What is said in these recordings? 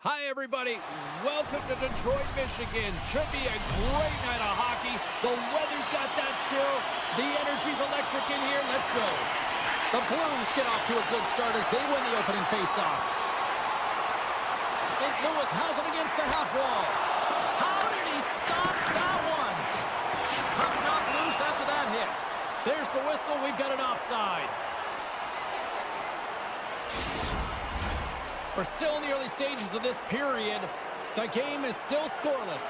Hi, everybody. Welcome to Detroit, Michigan. Should be a great night of hockey. The weather's got that chill. The energy's electric in here. Let's go. The Bruins get off to a good start as they win the opening faceoff. St. Louis has it against the half wall. How did he stop that one? Puck knocked loose after that hit. There's the whistle. We've got an offside. We're still in the early stages of this period. The game is still scoreless.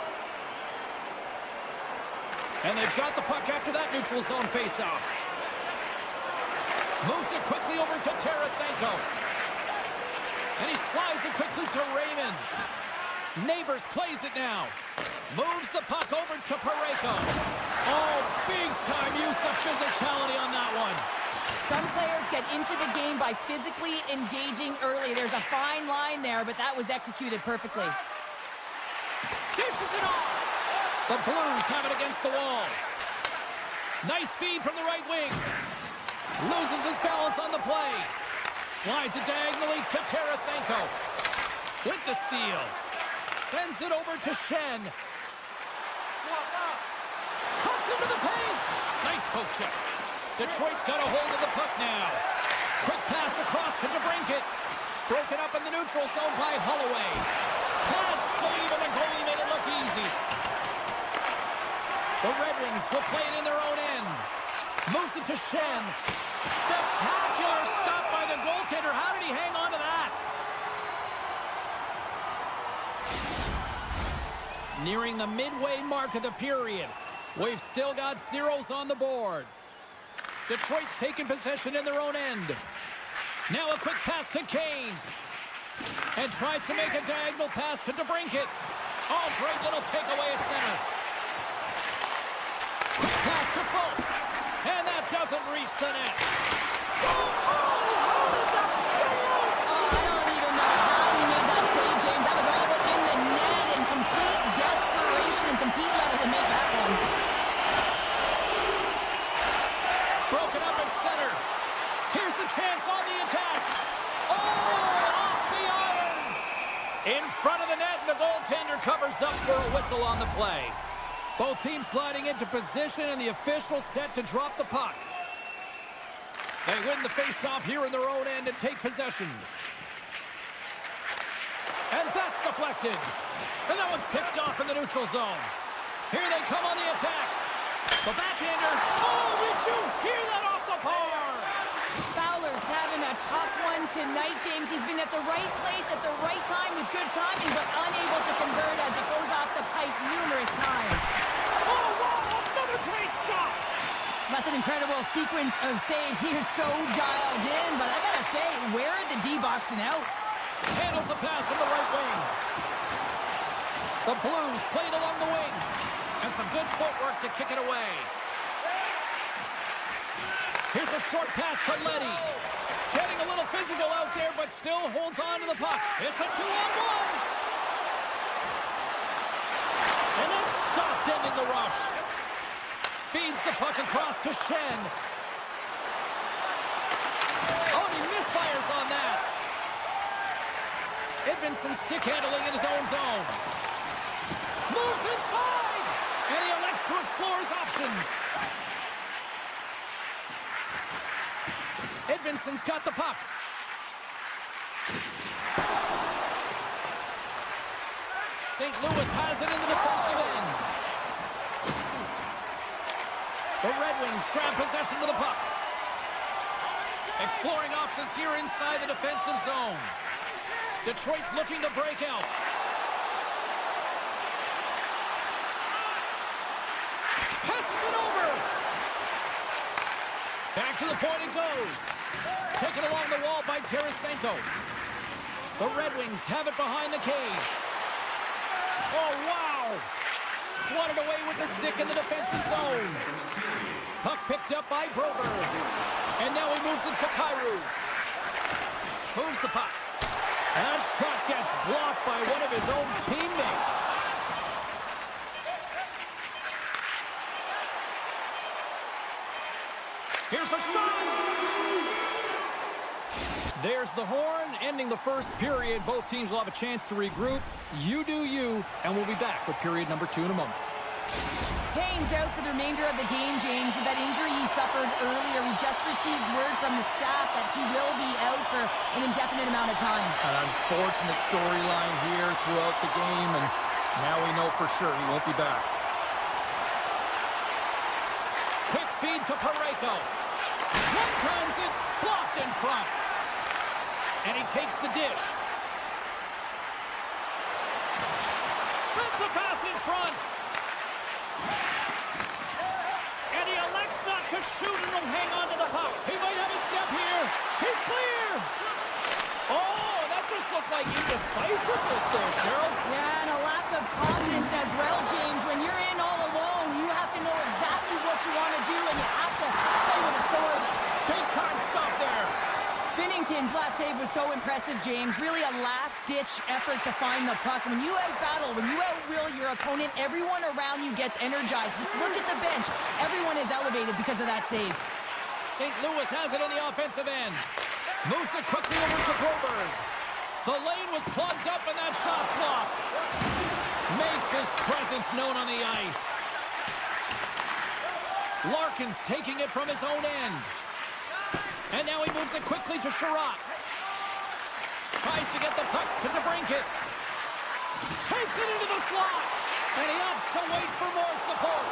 And they've got the puck after that neutral zone faceoff. Moves it quickly over to Tarasenko. And he slides it quickly to Raymond. Neighbors plays it now. Moves the puck over to Parayko. Oh, big-time use of physicality on that one. Some players get into the game by physically engaging early. There's a fine line there, but that was executed perfectly. Dishes it off. The Blues have it against the wall. Nice feed from the right wing. Loses his balance on the play. Slides it diagonally to Tarasenko. With the steal. Sends it over to Shen. Cuts into the paint. Nice poke check. Detroit's got a hold of the puck now. Quick pass across to DeBrincat. Broken up in the neutral zone by Holloway. Pad save, and the goalie made it look easy. The Red Wings will play it in their own end. Moves it to Shen. Spectacular stop by the goaltender. How did he hang on to that? Nearing the midway mark of the period. We've still got zeros on the board. Detroit's taking possession in their own end. Now a quick pass to Kane. And tries to make a diagonal pass to DeBrincat. Oh, great little takeaway at center. Quick pass to Folk. And that doesn't reach the net. Oh, how did that stay out? I don't even know how he made that save, James. That was all but in the net in complete desperation and compete level to make that one. Broken up at center. Here's the chance on the attack. Oh, off the iron. In front of the net, and the goaltender covers up for a whistle on the play. Both teams gliding into position, and the official set to drop the puck. They win the faceoff here in their own end and take possession. And that's deflected. And that one's picked off in the neutral zone. Here they come on the attack. The backhander. Oh, did you hear that off the bar? Fowler's having a tough one tonight, James. He's been at the right place at the right time with good timing, but unable to convert as it goes off the pipe numerous times. Oh, wow, another great stop. That's an incredible sequence of saves. He is so dialed in, but I gotta say, where are the D-boxing out? Handles the pass from the right wing. The Blues played along the wing. And some good footwork to kick it away. Here's a short pass to Letty. Getting a little physical out there, but still holds on to the puck. It's a 2-on-1. And it's stopped, ending the rush. Feeds the puck across to Shen. Oh, and he misfires on that. Edvinsson stick handling in his own zone. Moves inside. And he elects to explore his options. Edvinsson's got the puck. St. Louis has it in the defensive end. The Red Wings grab possession of the puck. Exploring options here inside the defensive zone. Detroit's looking to break out. Passes it over. Back to the point it goes. Taken along the wall by Tarasenko. The Red Wings have it behind the cage. Oh, wow. Swatted away with the stick in the defensive zone. Puck picked up by Broberg. And now he moves it to Kyrou. Moves the puck. And that shot gets blocked by one of his own teammates. Here's a shot! There's the horn, ending the first period. Both teams will have a chance to regroup. You do you, and we'll be back with period number 2 in a moment. Kane's out for the remainder of the game, James. With that injury he suffered earlier, we just received word from the staff that he will be out for an indefinite amount of time. An unfortunate storyline here throughout the game, and now we know for sure he won't be back. Quick feed to Parayko. One times it, blocked in front. And he takes the dish. Sends the pass in front. And he elects not to shoot and will hang on to the puck. He might have a step here. He's clear. Oh, that just looked like indecisiveness there, Cheryl. Yeah, and a lack of confidence as well, James. When you're in all alone, you have to know exactly what you want to do, and you have to play with authority. Big time stop there. Binnington's last save was so impressive, James. Really a last-ditch effort to find the puck. When you out-battle, when you out-will your opponent, everyone around you gets energized. Just look at the bench. Everyone is elevated because of that save. St. Louis has it in the offensive end. Moves it quickly over to Broberg. The lane was plugged up and that shot's blocked. Makes his presence known on the ice. Larkin's taking it from his own end. And now he moves it quickly to Sherratt. Tries to get the puck to DeBrincat. Takes it into the slot. And he opts to wait for more support.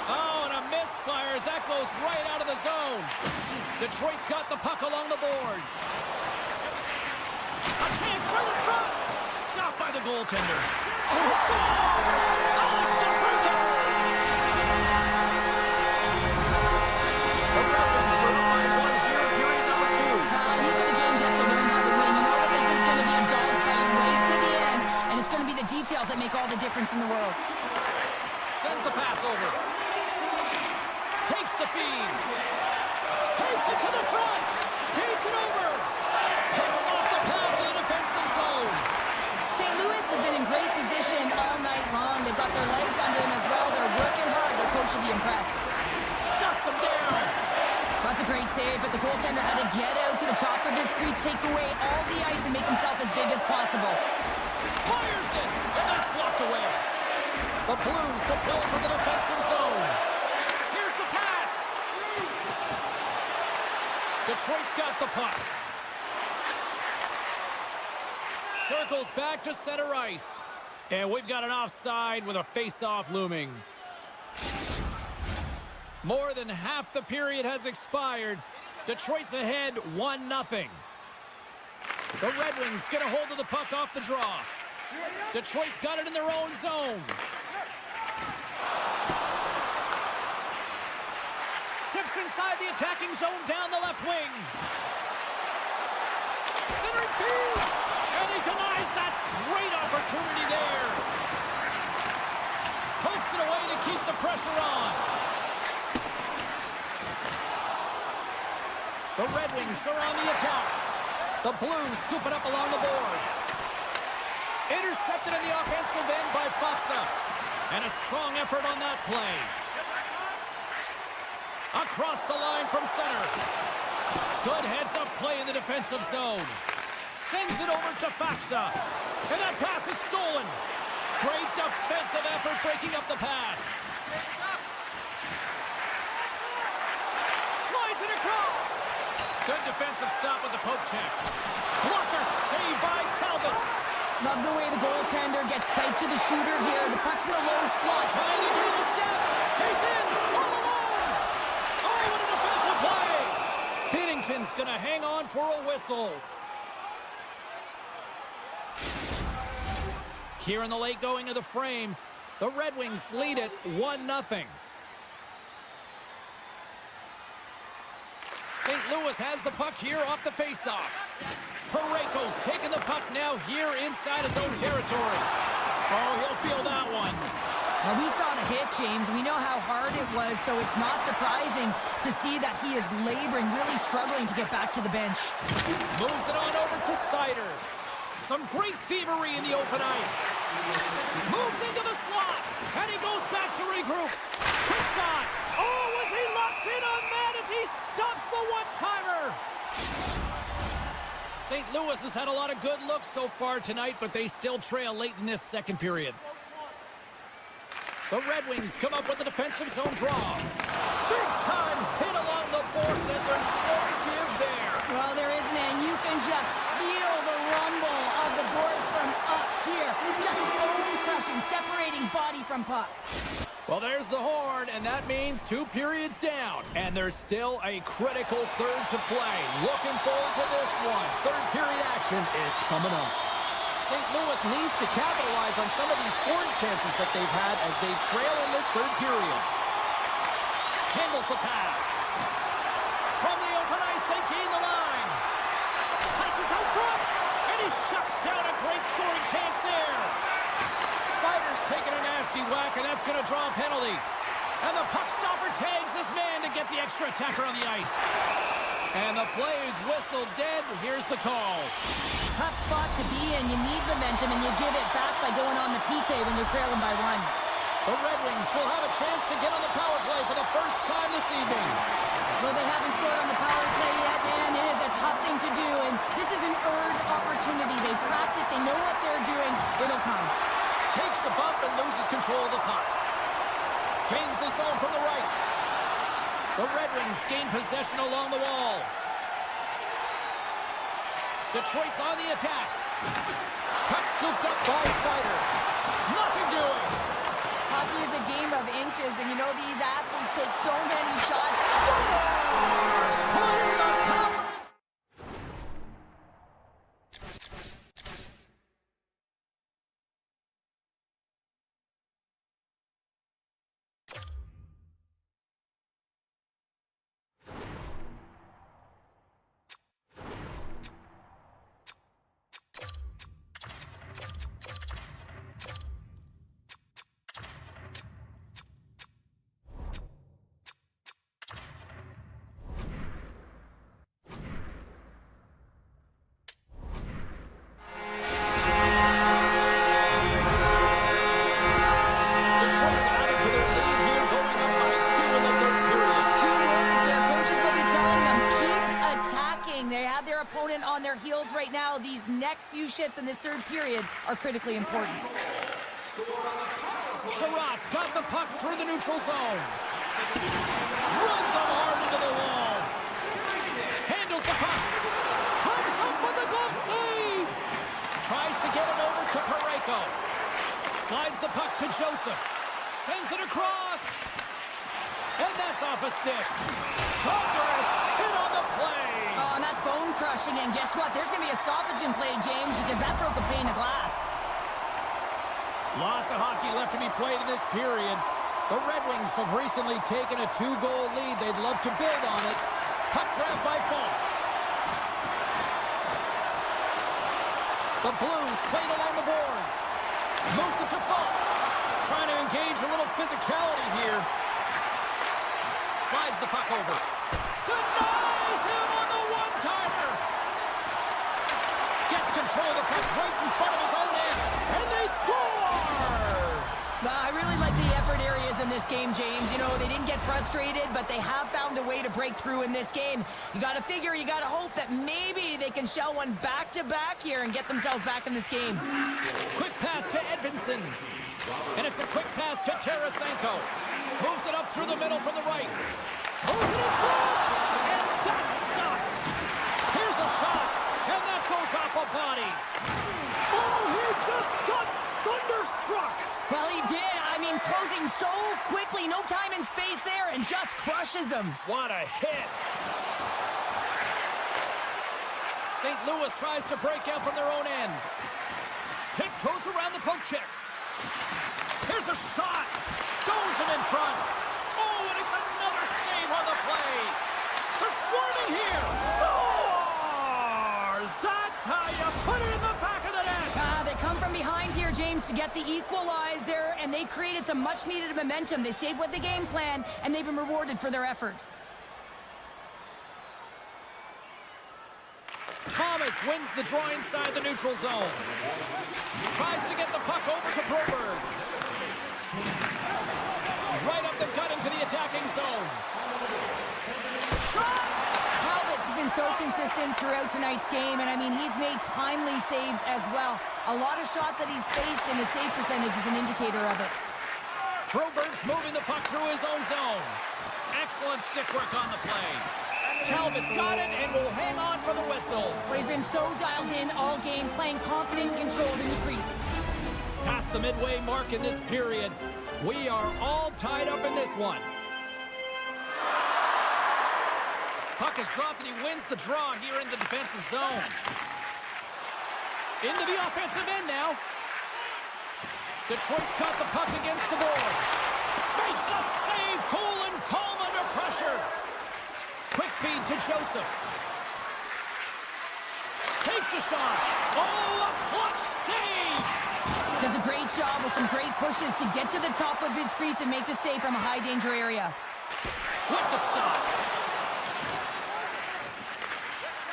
Oh, and a misfire as that goes right out of the zone. Detroit's got the puck along the boards. A chance right in front. Stopped by the goaltender. Oh, it scores! Alex DeBrincat. The Bruins are up by 1 here, period number 2. These are the games you have to learn how to win. You know that this is going to be a dogfight right to the end, and it's going to be the details that make all the difference in the world. Sends the pass over. Takes the feed. Takes it to the front. Feeds it over. Picks off the pass in the defensive zone. St. Louis has been in great position all night long. They've got their legs under them as well. They're working hard. Their coach will be impressed. Shuts him down. That's a great save, but the goaltender had to get out to the top of his crease, take away all the ice, and make himself as big as possible. Fires it, and that's blocked away. The Blues to play for the defensive zone. Here's the pass. Detroit's got the puck. Circles back to center ice. And we've got an offside with a face-off looming. More than half the period has expired. Detroit's ahead 1-0. The Red Wings get a hold of the puck off the draw. Detroit's got it in their own zone. Steps Looks inside the attacking zone down the left wing. Centering feed. And he denies that great opportunity there. Pokes it away to keep the pressure on. The Red Wings are on the attack. The Blues scoop it up along the boards. Intercepted in the offensive end by Faksa. And a strong effort on that play. Across the line from center. Good heads-up play in the defensive zone. Sends it over to Faksa. And that pass is stolen. Great defensive effort breaking up the pass. Slides it across. Good defensive stop with the poke check. Blocker saved by Talbot. Love the way the goaltender gets tight to the shooter here. The puck's in the low slot. Trying to gain a step. He's in. All alone. Oh, what a defensive play. Binnington's going to hang on for a whistle. Here in the late going of the frame, the Red Wings lead it 1-0. St. Louis has the puck here off the faceoff. Parayko's taking the puck now here inside his own territory. Oh, he'll feel that one. Well, we saw the hit, James. We know how hard it was, so it's not surprising to see that he is laboring, really struggling to get back to the bench. Moves it on over to Seider. Some great thievery in the open ice. Moves into the slot, and he goes back to regroup. Quick shot. Oh, was he locked in on that as he stops the one-timer? St. Louis has had a lot of good looks so far tonight, but they still trail late in this second period. The Red Wings come up with a defensive zone draw. Big time hit along the boards, and there's no give there. Well, there isn't, and you can just feel the rumble of the boards from up here. Just bone-crushing, separating body from puck. Well, there's the horn, and that means 2 periods down. And there's still a critical third to play. Looking forward to this one. Third period action is coming up. St. Louis needs to capitalize on some of these scoring chances that they've had as they trail in this third period. Handles the pass. From the open ice, they gain the line. Passes out front, and he shuts down a great scoring chance there. Seider's taking a nasty whack, and that's going to draw a penalty. And the puck stopper tags his man to get the extra attacker on the ice. And the play's whistled dead. Here's the call. Tough spot to be in. You need momentum, and you give it back by going on the PK when you're trailing by 1. The Red Wings will have a chance to get on the power play for the first time this evening. Though they haven't scored on the power play yet, man, it is a tough thing to do, and this is an earned opportunity. They've practiced. They know what they're doing. It'll come. Takes a bump and loses control of the puck. Gains the zone from the right. The Red Wings gain possession along the wall. Detroit's on the attack. Puck scooped up by Seider. Nothing doing. Hockey is a game of inches, and you know these athletes take so many shots. Scores! Putting the power! On their heels right now. These next few shifts in this third period are critically important. Sherratt's got the puck through the neutral zone. Runs him hard into the wall. Handles the puck. Comes up with a glove save. Tries to get it over to Parayko. Slides the puck to Joseph. Sends it across. And that's off a stick. Thunderous hit on the play. Oh, and that's bone-crushing, and guess what? There's going to be a stoppage in play, James, because that broke a pane of glass. Lots of hockey left to be played in this period. The Red Wings have recently taken a 2-goal lead. They'd love to build on it. Puck grab by Falk. The Blues played along the boards. Moves it to Falk. Trying to engage a little physicality here. Slides the puck over. Denies him on the one-timer. Gets control of the puck right in front of his own end. And they score! I really like the effort areas in this game, James. You know, they didn't get frustrated, but they have found a way to break through in this game. You got to figure, you got to hope that maybe they can shell one back-to-back here and get themselves back in this game. Quick pass to Edvinsson. And it's a quick pass to Tarasenko. Moves it up through the middle from the right. Moves it in front! And that's stopped! Here's a shot, and that goes off a body. Oh, he just got thunderstruck! Well, he did. I mean, closing so quickly, no time and space there, and just crushes him. What a hit! St. Louis tries to break out from their own end. Tiptoes around the poke check. Here's a shot. Stones him in front. Oh, and it's another save on the play. They're swarming here. Scores! That's how you put it in the back of the net. They come from behind here, James, to get the equalizer, and they created some much-needed momentum. They stayed with the game plan, and they've been rewarded for their efforts. Thomas wins the draw inside the neutral zone. Tries to get the puck over to Broberg. Right up the gut into the attacking zone. Shot! Talbot's been so consistent throughout tonight's game, and I mean, he's made timely saves as well. A lot of shots that he's faced, and his save percentage is an indicator of it. Broberg's moving the puck through his own zone. Excellent stick work on the play. Talbot's got it and will hang on for the whistle. But he's been so dialed in all game, playing confident and controlled in the crease. Past the midway mark in this period, we are all tied up in this one. Puck is dropped and he wins the draw here in the defensive zone. Into the offensive end now. Detroit's got the puck against the boards. Makes the save, cool and calm under pressure. Quick feed to Joseph. Takes the shot. Oh, a clutch save! Does a great job with some great pushes to get to the top of his crease and make the save from a high-danger area. With the stop.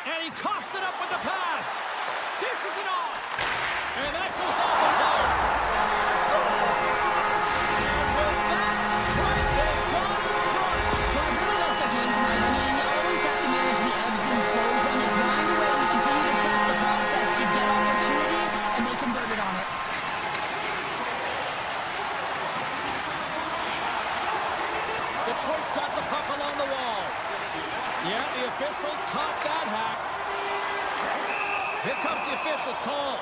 And he coughs it up with the pass. Dishes it off. And that goes off the zone. Scores! And with that strike, they've gone in front. Well, I really like the game tonight. I mean, you always have to manage the ebbs and flows. When you grind away and you continue to trust the process, you get opportunity, and they converted on it. Detroit's got the puck along the wall. Yeah, the officials caught that hack. Here comes the officials' call.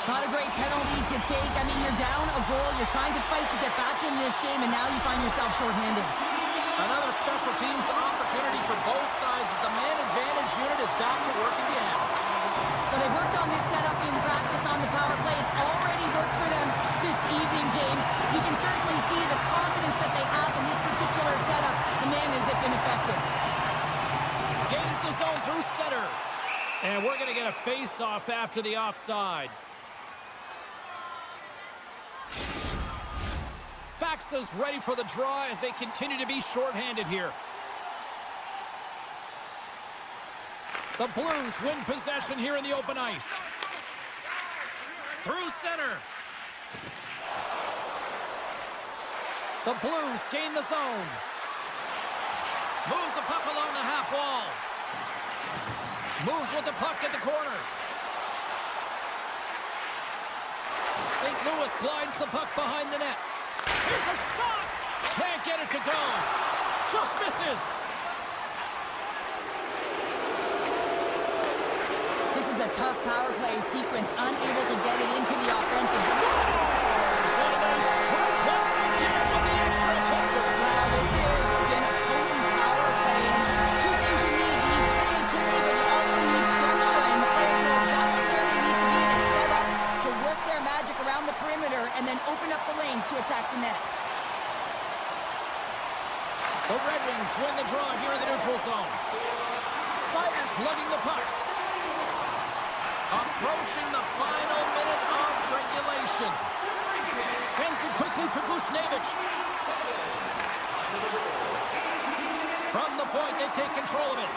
Not a great penalty to take. I mean, you're down a goal. You're trying to fight to get back in this game, and now you find yourself shorthanded. Another special teams opportunity for both sides as the man advantage unit is back to work again. Well, they've worked on this setup in practice on the power play. It's already worked for them this evening, James. You can certainly see the confidence that they have in this particular setup. The man has been effective. Gains the zone through center. And we're going to get a face-off after the offside. Faxa's ready for the draw as they continue to be shorthanded here. The Blues win possession here in the open ice. Through center. The Blues gain the zone. Moves the puck along the half wall. Moves with the puck at the corner. St. Louis glides the puck behind the net. Here's a shot! Can't get it to go. Just misses. This is a tough power play sequence, unable to get it into the offensive. Scores! And they strike once again with the extra taker. Wow, this has been a potent power play. Two things you need. You need creativity, but you also need structure. And the players know exactly where they need to be in a setup to work their magic around the perimeter and then open up the lanes to attack the net. lugging the puck. Approaching the final minute of regulation. Sends it quickly to Bushnevich. From the point, they take control of it.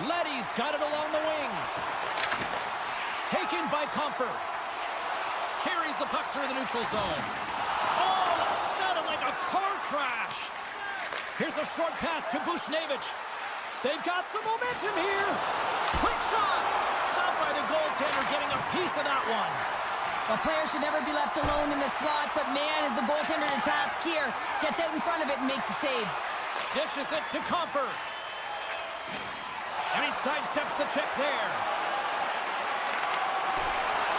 Leddy's got it along the wing. Taken by Comfort. Carries the puck through the neutral zone. Oh, that sounded like a car crash. Here's a short pass to Bushnevich. They've got some momentum here. Quick shot. Stopped by the goaltender, getting a piece of that one. The player should never be left alone in the slot, but man, is the goaltender to task here. Gets out in front of it and makes the save. Dishes it to Comfort. And he sidesteps the check there.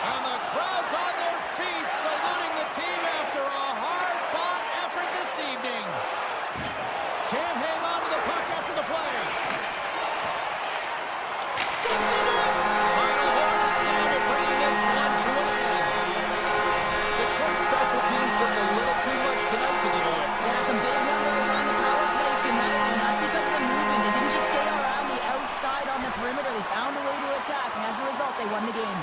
And the crowd's on their feet, saluting the team after a hard-fought effort this evening. Can't hang on to the puck after the play. Sticks into it. Final horn is sounded, bringing this one to an end. Detroit special teams just a little too much tonight to deal with. Yeah, some big numbers on the power play tonight, and that's because of the movement. They didn't just stay around the outside on the perimeter. They found a way to attack, and as a result, they won the game.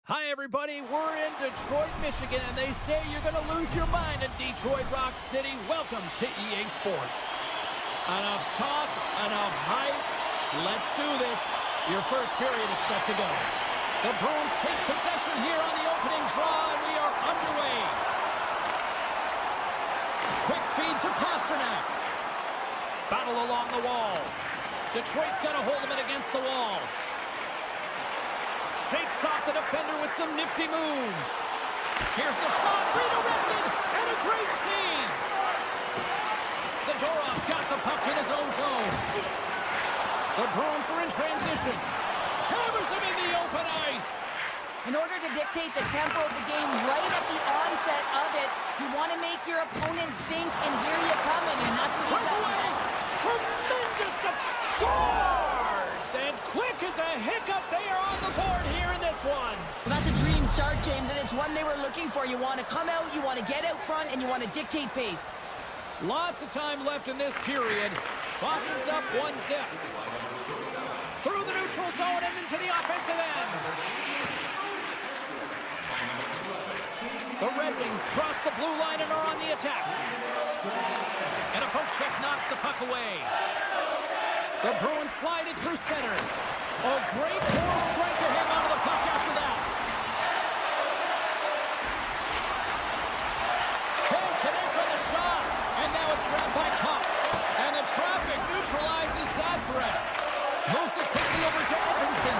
Hi, everybody. We're in Detroit, Michigan, and they say you're going to lose your mind in Detroit Rock City. Welcome to EA Sports. Enough talk, enough hype. Let's do this. Your first period is set to go. The Bruins take possession here on the opening draw, and we are underway. Quick feed to Pasternak. Battle along the wall. Detroit's got to hold him against the wall. Shakes off the defender with some nifty moves. Here's the shot, redirected, and a great save. Zadorov's got the puck in his own zone. The Bruins are in transition. Hammers him in the open ice. In order to dictate the tempo of the game right at the onset of it, you want to make your opponent think and hear you coming, and that's what he does. Tremendous scores! And quick as a hiccup, they are on the board here in this one. Well, that's a dream start, James, and it's one they were looking for. You want to come out, you want to get out front, and you want to dictate pace. Lots of time left in this period. Boston's up 1-0. Through the neutral zone and into the offensive end. The Red Wings cross the blue line and are on the attack. And a poke check knocks the puck away. The Bruins slide it through center. A great force strike to hang onto the puck after that. Can't connect on the shot. And now it's grabbed by Cup. And the traffic neutralizes that threat. Moves it quickly over to Edmondson.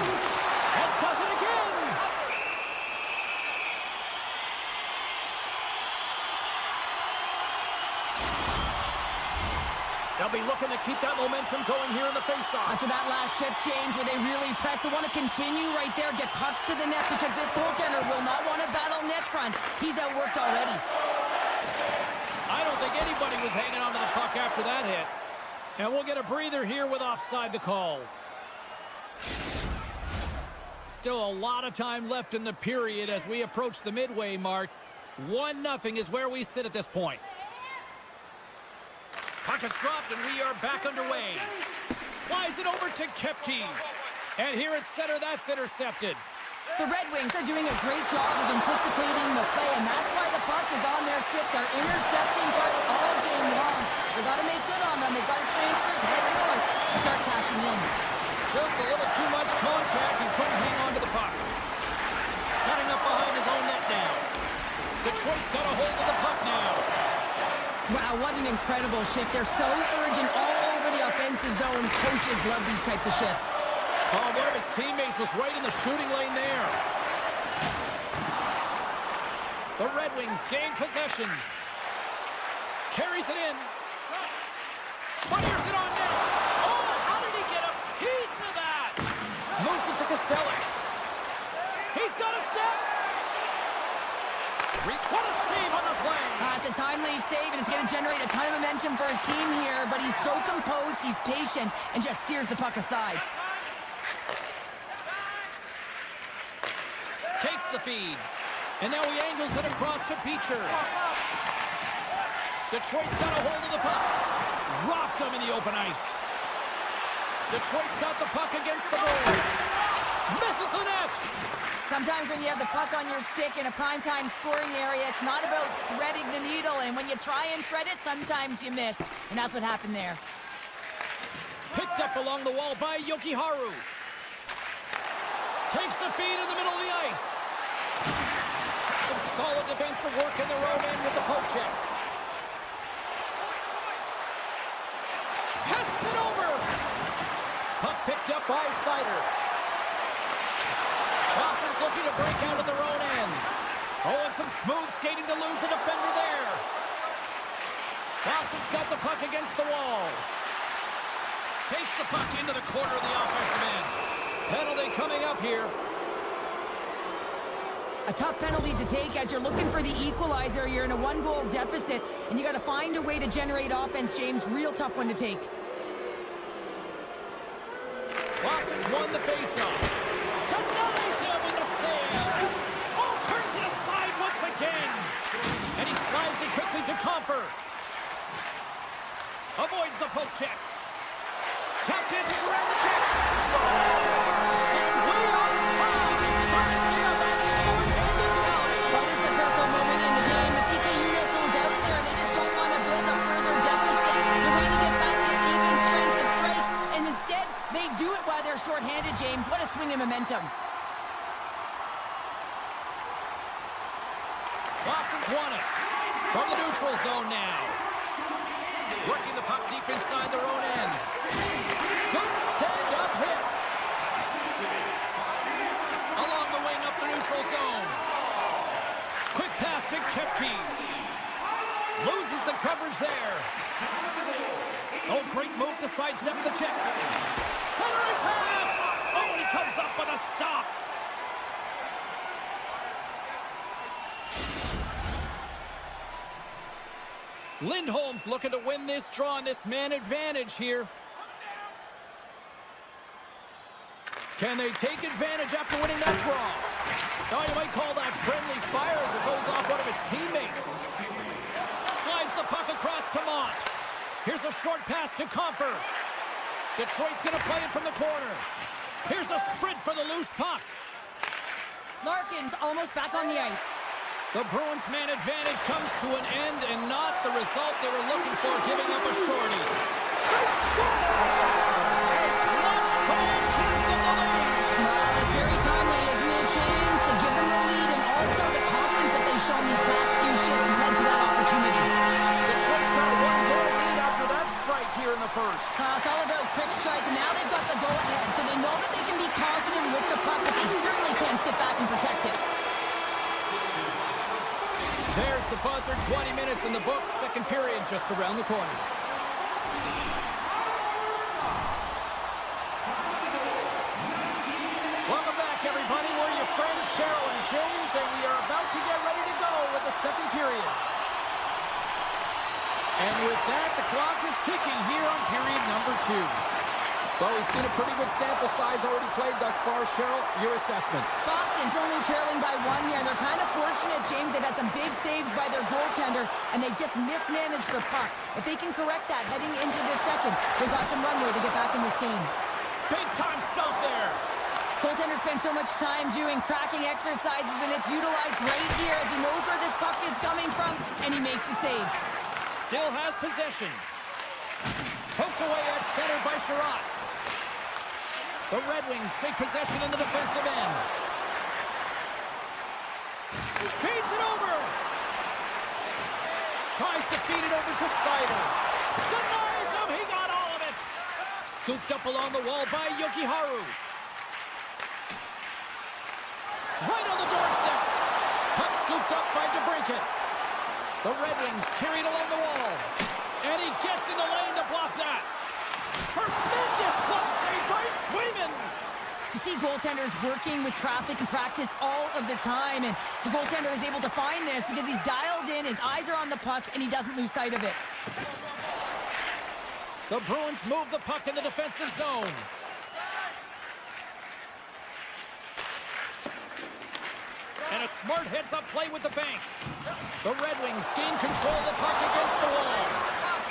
And does it again. They'll be looking to keep that momentum going here in the faceoff. After that last shift, James, where they really press, they want to continue right there, get pucks to the net, because this goaltender will not want to battle net front. He's outworked already. I don't think anybody was hanging on to the puck after that hit. And we'll get a breather here with offside to call. Still a lot of time left in the period as we approach the midway mark. 1-0 is where we sit at this point. Puck is dropped and we are back underway. Slides it over to Kepke. And here at center, that's intercepted. The Red Wings are doing a great job of anticipating the play, and that's why the puck is on their stick. They're intercepting pucks all game long. They've got to make good on them. They've got to transfer it, head north, and start cashing in. Just a little too much contact and couldn't hang on to the puck. Setting up behind his own net now. Detroit's got a hold of the puck now. Wow, what an incredible shift. They're so urgent all over the offensive zone. Coaches love these types of shifts. Oh, one of his teammates was right in the shooting lane there. The Red Wings gain possession. Carries it in. Fires it on net. Oh, how did he get a piece of that? Moves it to Kostelic. He's got a step. What a save on the play. It's a timely save, and it's going to generate a ton of momentum for his team here, but he's so composed, he's patient, and just steers the puck aside. Takes the feed. And now he angles it across to Beecher. Detroit's got a hold of the puck. Rocked him in the open ice. Detroit's got the puck against the boards. Misses the net. Sometimes when you have the puck on your stick in a primetime scoring area, it's not about threading the needle, and when you try and thread it, sometimes you miss. And that's what happened there. Picked up along the wall by Jokiharju. Takes the feed in the middle of the ice. Some solid defensive work in their own end with the poke check. Passes it over. Puck picked up by Sider. Boston's looking to break out of their own end. Oh, and some smooth skating to lose the defender there. Boston's got the puck against the wall. Takes the puck into the corner of the offensive end. Penalty coming up here. A tough penalty to take as you're looking for the equalizer. You're in a one-goal deficit, and you got to find a way to generate offense, James. Real tough one to take. Boston's won the faceoff. Denies him with the save. Oh, turns it aside once again. And he slides it quickly to Comfer. Avoids the poke check. Tap dances around the check. Scores! And we are tied. Courtesy of that momentum. Boston's won it. From the neutral zone now. Working the puck deep inside their own end. Good stand-up hit. Along the wing up the neutral zone. Quick pass to Kepke. Loses the coverage there. Oh, great move to sidestep the check. Centering pass. Oh, he comes up with a stop. Lindholm's looking to win this draw on this man advantage here. Can they take advantage after winning that draw? Oh, you might call that friendly fire as it goes off one of his teammates. Slides the puck across to Mont. Here's a short pass to Comfer. Detroit's going to play it from the corner. Here's a sprint for the loose puck. Larkin's almost back on the ice. The Bruins' man advantage comes to an end and not the result they were looking for, giving up a shorty. They score! A clutch goal gives them the lead. It's very timely, isn't it, James? To give them the lead and also the confidence that they've shown these past few shifts led to that opportunity. Detroit's got a one-goal lead after that strike here in the first. It's all about quick strike, and now they've got the go-ahead, so they know that they can be confident with the puck, but they certainly can't sit back and protect it. There's the buzzer, 20 minutes in the books, second period just around the corner. Welcome back, everybody. We're your friends, Cheryl and James, and we are about to get ready to go with the second period. And with that, the clock is ticking here on period number 2. Well, we've seen a pretty good sample size already played thus far. Cheryl, your assessment. Boston's only trailing by 1 here, and they're kind of fortunate, James. They've had some big saves by their goaltender, and they've just mismanaged the puck. If they can correct that heading into this second, they've got some runway to get back in this game. Big-time stuff there. Goaltender spends so much time doing tracking exercises, and it's utilized right here as he knows where this puck is coming from, and he makes the save. Still has possession. Poked away at center by Sherratt. The Red Wings take possession in the defensive end. Feeds it over. Tries to feed it over to Seider. Denies him. He got all of it. Scooped up along the wall by Jokiharju. Right on the doorstep. Puck scooped up by DeBrincat. The Red Wings carried along the wall. And he gets in the lane to block that. Tremendous glove save by Swayman. You see goaltenders working with traffic in practice all of the time, and the goaltender is able to find this because he's dialed in, his eyes are on the puck, and he doesn't lose sight of it. The Bruins move the puck in the defensive zone. And a smart heads-up play with the bank. The Red Wings gain control of the puck against the wall.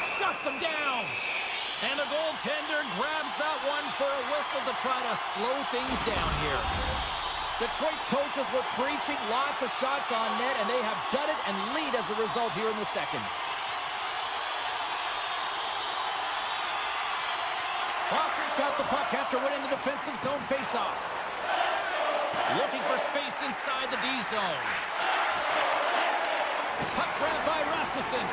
Shuts him down. And the goaltender grabs that one for a whistle to try to slow things down here. Detroit's coaches were preaching lots of shots on net, and they have done it and lead as a result here in the second. Boston's got the puck after winning the defensive zone faceoff. Looking for space inside the D zone. Puck grabbed by Rasmussen.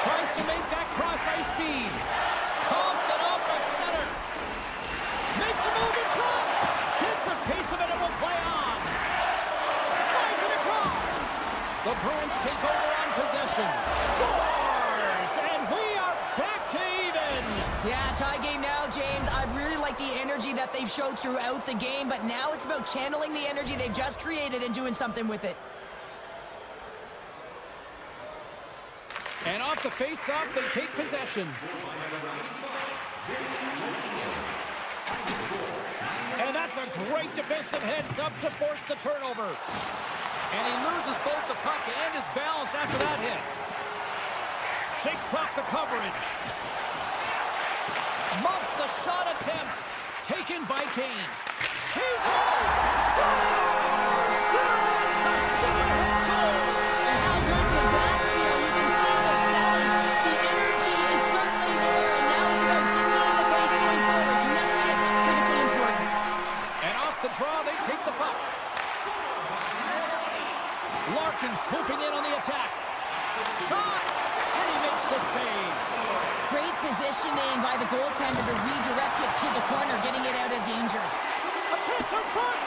Tries to make that cross-ice feed. Coughs it up at center. Makes a move in front. Gets a piece of it and will play on. Slides it across. The Bruins take over on possession. Scores! And we are back to even. Yeah, tie game now, James. I really like the energy that they've showed throughout the game, but now it's about channeling the energy they've just created and doing something with it. And off the face-off, they take possession. And that's a great defensive heads-up to force the turnover. And he loses both the puck and his balance after that hit. Shakes off the coverage. Muffs the shot attempt. Taken by Kane. He's home! Scores! There is the go-ahead goal! And how good does that feel? You can see the selling. The energy is certainly there, and now it's about dictating the pace going forward. Next shift, critically important. positioning by the goaltender to redirect it to the corner, getting it out of danger. A chance up front!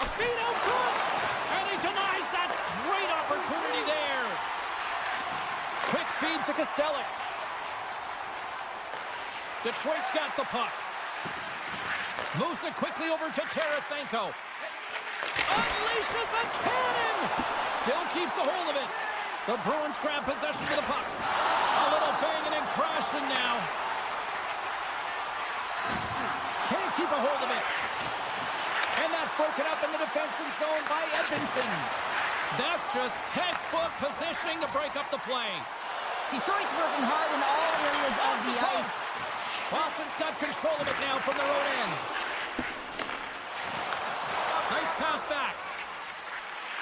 A feed out front! And he denies that great opportunity there. Quick feed to Kostelic. Detroit's got the puck. Moves it quickly over to Tarasenko. Unleashes a cannon! Still keeps a hold of it. The Bruins grab possession of the puck. A little banging and crashing now. Can't keep a hold of it. And that's broken up in the defensive zone by Edmondson. That's just textbook positioning to break up the play. Detroit's working hard in all areas of the ice. Boston's got control of it now from their own end. Nice pass back.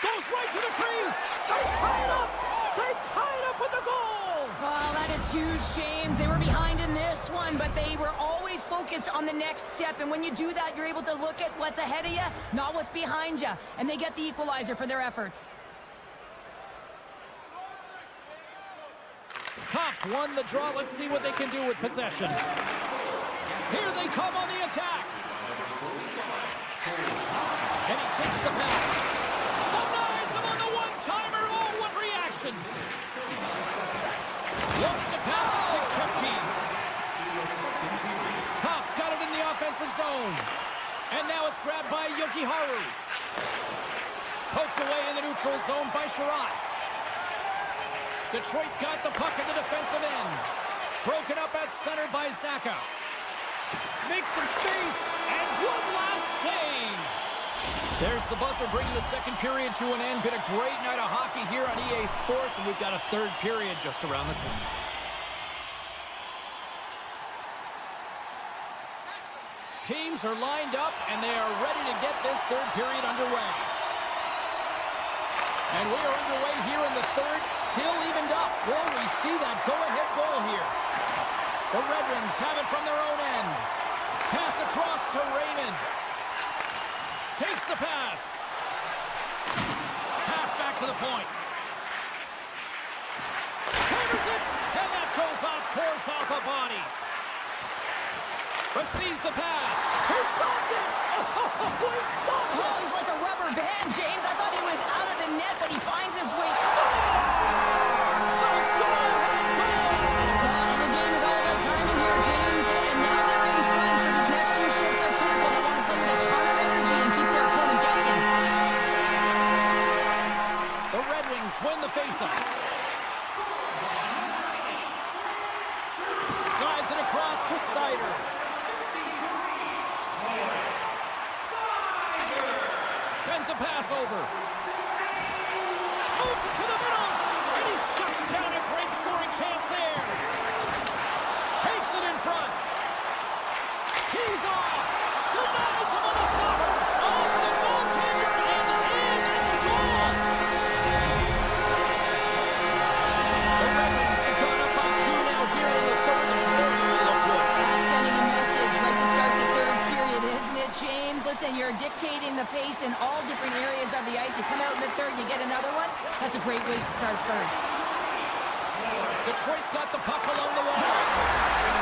Goes right to the crease. They tie it up. They tie it up with the goal. Well, that is huge, James. They were behind in this one, but they were always focused on the next step. And when you do that, you're able to look at what's ahead of you, not what's behind you. And they get the equalizer for their efforts. Cops won the draw. Let's see what they can do with possession. Here they come on the attack. And he takes the pass. Denies him on the one-timer. Oh, what reaction. Looks to pass it to Kempty. Cops got it in the offensive zone. And now it's grabbed by Jokiharju. Poked away in the neutral zone by Sherratt. Detroit's got the puck in the defensive end. Broken up at center by Zacha. Makes some space, and one last save. There's the buzzer bringing the second period to an end. Been a great night of hockey here on EA Sports, and we've got a third period just around the corner. Teams are lined up, and they are ready to get this third period underway. And we are underway here in the third, still evened up. Will we see that go-ahead goal here? The Red Wings have it from their own end. Pass across to Raymond. Takes the pass. Pass back to the point. Hammers it, and that goes off course off a body. Receives the pass. He stopped it! Oh, he stopped it! Oh, he's like a rubber band, James. I thought he was out of the net, but he finds his way. Well, the game is all about timing here, James. And now they're in front, so these next two shifts are critical. They want to play with a ton of energy and keep their opponent guessing. The Red Wings win the faceoff. Slides it across to Sider. Sends a pass over. Moves it to the middle. And he shuts down a great scoring chance there. Takes it in front. Tees off. Denies him on the slapper. Off the goaltender. And it's gone. The Red Wings have gone up by 2 now here in the third. That's sending a message right to start the third period, isn't it, James? Listen, you're dictating the pace in all different areas of the ice. You come out in the third, you get another one. That's a great way to start third. Detroit's got the puck along the wall.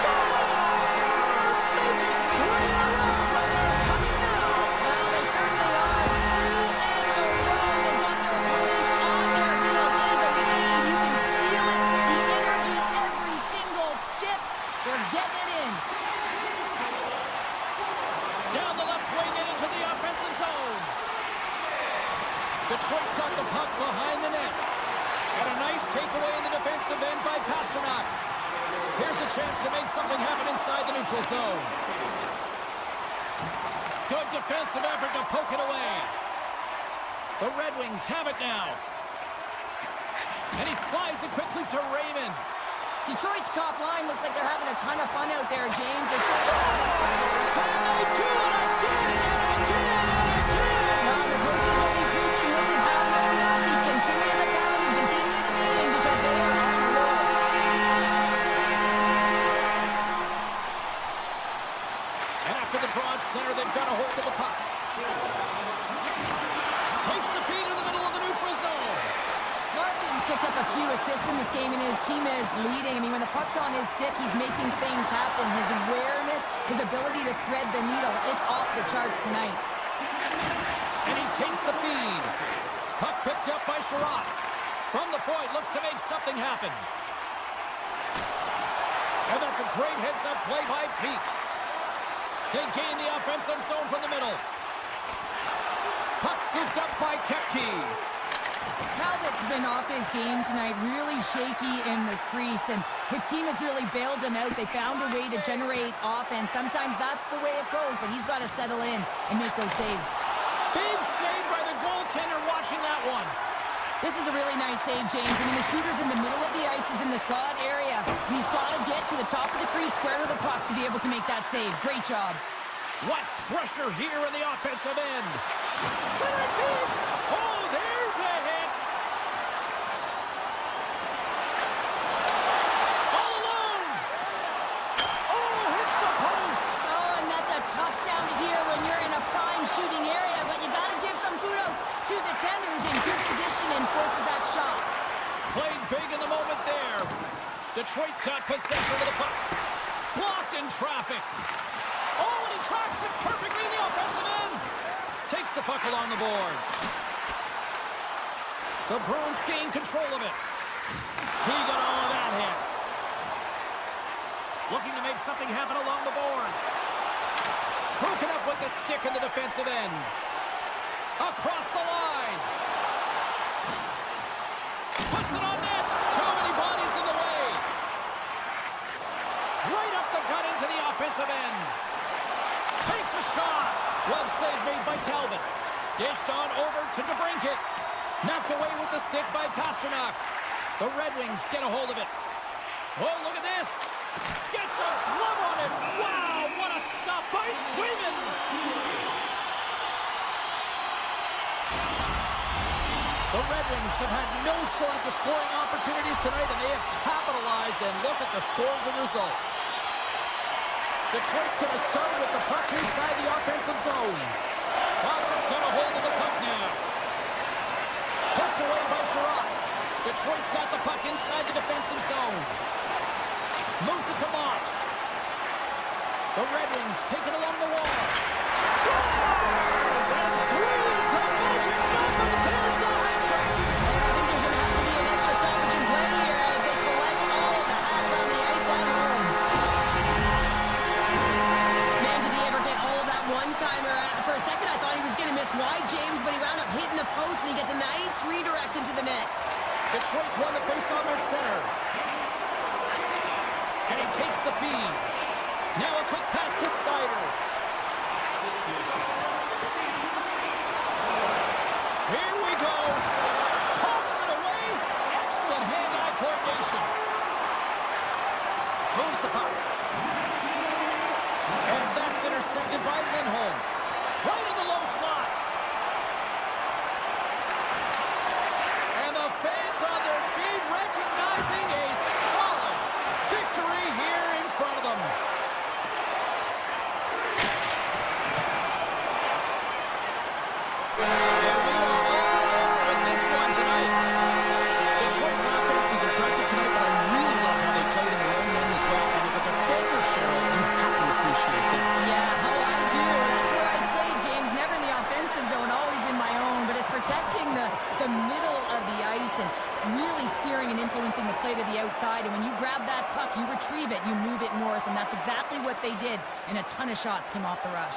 Stars! Making 3 in a row, and they're coming now. Well, they certainly are. 3 in a row. They've got their opponents on their heels. It is a wave. You can feel it. The energy every single shift. They're getting it in. Down the left wing and into the offensive zone. Detroit's got the puck behind the net. And a nice takeaway in the defensive end by Pasternak. Here's a chance to make something happen inside the neutral zone. Good defensive effort to poke it away. The Red Wings have it now. And he slides it quickly to Raymond. Detroit's top line looks like they're having a ton of fun out there, James. And they do it again and again and again. Well, the coaches will be preaching. Listen, have no mercy. Continue the pounding, continue the beating, because they are on a roll. And after the draw at center, they've got a hold of the puck. Takes the feed. racked up a few assists in this game, and his team is leading. I mean, when the puck's on his stick, he's making things happen. His awareness, his ability to thread the needle, it's off the charts tonight. And he takes the feed. Puck picked up by Sherratt. From the point, looks to make something happen. And that's a great heads-up play by Pete. They gain the offensive zone from the middle. Puck scooped up by Kepke. Talbot's been off his game tonight, really shaky in the crease, and his team has really bailed him out. They found a way to generate offense. Sometimes that's the way it goes, but he's got to settle in and make those saves. Big save by the goaltender watching that one. This is a really nice save, James. I mean, the shooter's in the middle of the ice. He's in the slot area, and he's got to get to the top of the crease, square to the puck to be able to make that save. Great job. What pressure here in the offensive end. Center feed. Oh, there's a hit. All alone. Oh, hits the post. Oh, and that's a tough sound to hear when you're in a prime shooting area, but you got to give some kudos to the tender who's in good position and forces that shot. Played big in the moment there. Detroit's got possession of the puck. Blocked in traffic. Oh, and he tracks it perfectly in the offensive end. Takes the puck along the boards. The Bruins gain control of it. He got all of that hit. Looking to make something happen along the boards. Broken up with the stick in the defensive end. Across the line. Puts it on net. Too many bodies in the way. Right up the gut into the offensive end. Takes a shot. Glove save made by Talbot. Dished on over to DeBrincat. Knocked away with the stick by Pasternak. The Red Wings get a hold of it. Oh, look at this. Gets a glove on it. Wow, what a stop by Swayman. The Red Wings have had no shortage of scoring opportunities tonight, and they have capitalized, and look at the scores and result. Detroit's going to start with the puck inside the offensive zone. Boston's got a hold of the puck now. Tucked away by Sherratt. Detroit's got the puck inside the defensive zone. Moves it to Mott. The Red Wings take it along the wall. Scores! And threes the magic number. There's the hat trick. And I think there's going to have to be an extra stoppage in play here as they collect all of the hats on the ice at home. Man, did he ever get all of that one-timer? For a second, I thought he was going to miss wide, James, but he wound up hitting the post, and he gets a nice redirect into the net. Detroit's won the face-off at center. And he takes the feed. Now a quick pass to Sider. Here we go. Pokes it away. Excellent hand-eye coordination. Moves the puck. And that's intercepted by Lindholm. Right in the low slot. And the fans on their feet recognizing a solid victory here in front of them. And we are all over with this one tonight. Detroit's offense was impressive tonight, but I really love how they played in their own end as well. And as a defender, Cheryl, you have to appreciate that. Yeah, oh, I do. That's where I played, James. Never in the offensive zone, always in my own. But it's protecting the middle of the ice and really steering and influencing the play to the outside. And when you grab that puck, you retrieve it, you move it north. And that's exactly what they did. And a ton of shots came off the rush.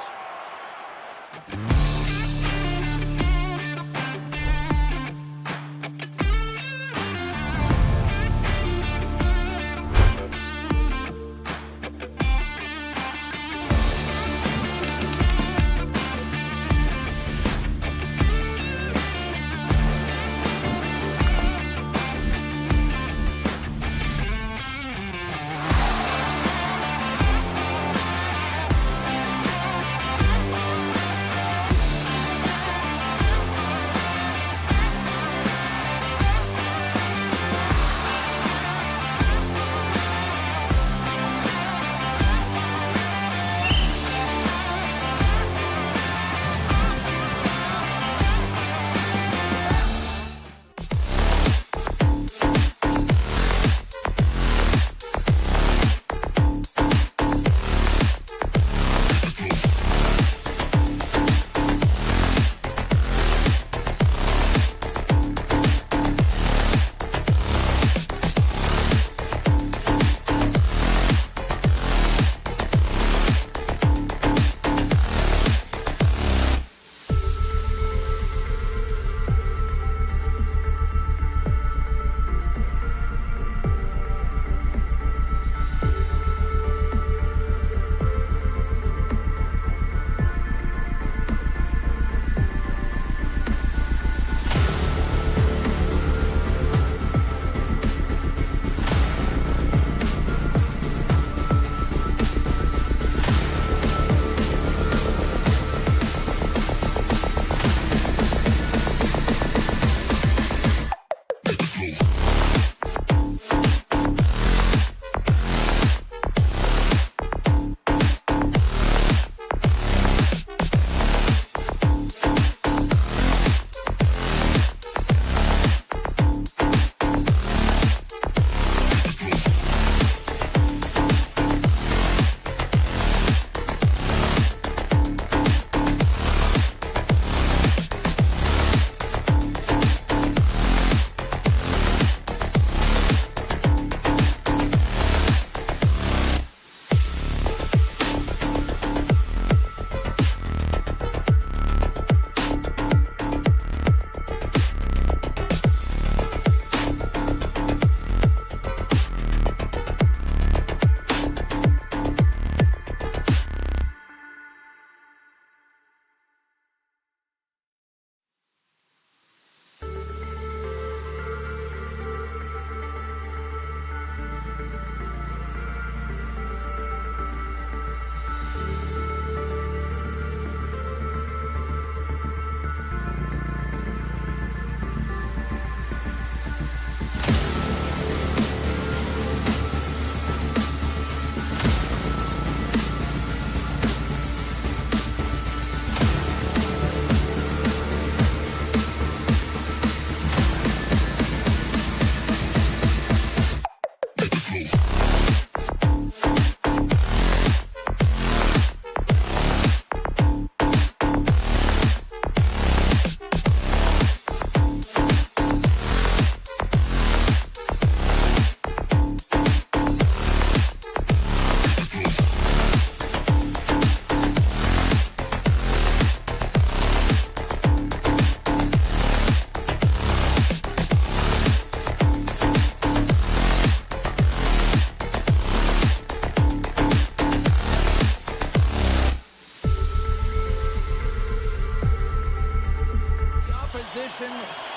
opposition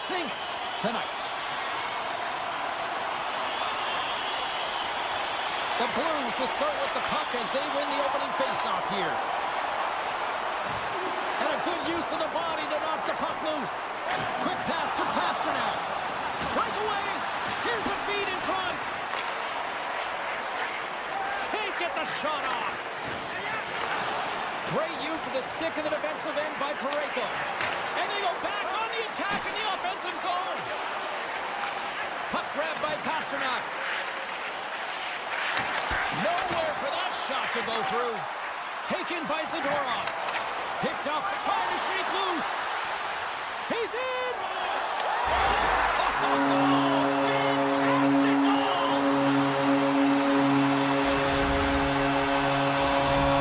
sink tonight. The Blues will start with the puck as they win the opening faceoff here. And a good use of the body to knock the puck loose. Quick pass to Pasternak. Breakaway. Here's a feed in front. Can't get the shot off. Great use of the stick in the defensive end by Parayko. And they go back on the attack in the offensive zone. Puck grab by Pasternak. Nowhere for that shot to go through. Taken by Zadorov. Picked up, trying to shake loose. He's in! Fantastic goal!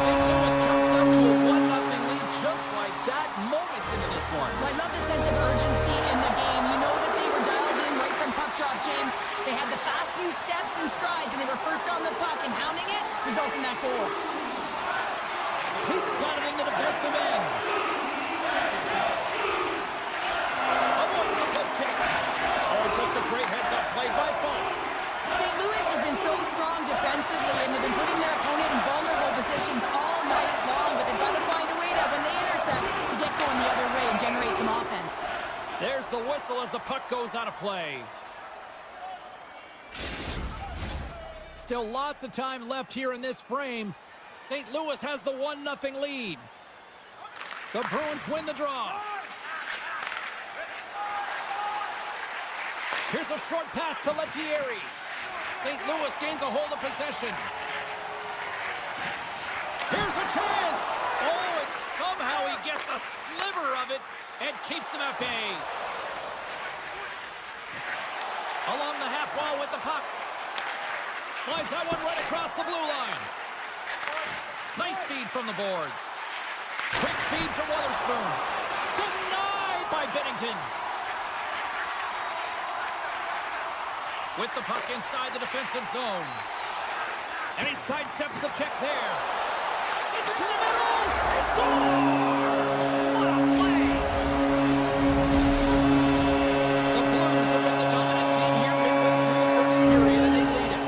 St. Louis jumps up to a 1-0 lead just like that moments into this one. Well, I love the sense of urgency in the game. You know that they were dialed in right from puck drop, James. They had the fast few steps and strides, and they were first on the puck, and hounding it results in that goal. Pete's got it in the defensive end. Avoids the flip check. Oh, just a great heads-up play by Funk. St. Louis has been so strong defensively, and they've been putting their opponent in vulnerable positions all night long, but they've got to find a way to, when they intercept, to get going the other way and generate some offense. There's the whistle as the puck goes out of play. Still lots of time left here in this frame. St. Louis has the 1-0 lead. The Bruins win the draw. Here's a short pass to Lettieri. St. Louis gains a hold of possession. Here's a chance. Oh, and somehow he gets a sliver of it and keeps him at bay. Along the half wall with the puck. Slides that one right across the blue line. Nice feed from the boards. Quick feed to Wotherspoon. Denied by Bennington. With the puck inside the defensive zone. And he sidesteps the check there. Sends it to the middle. He scores! What a play! The Blues have been the dominant team here midway through the first period, and they lead it.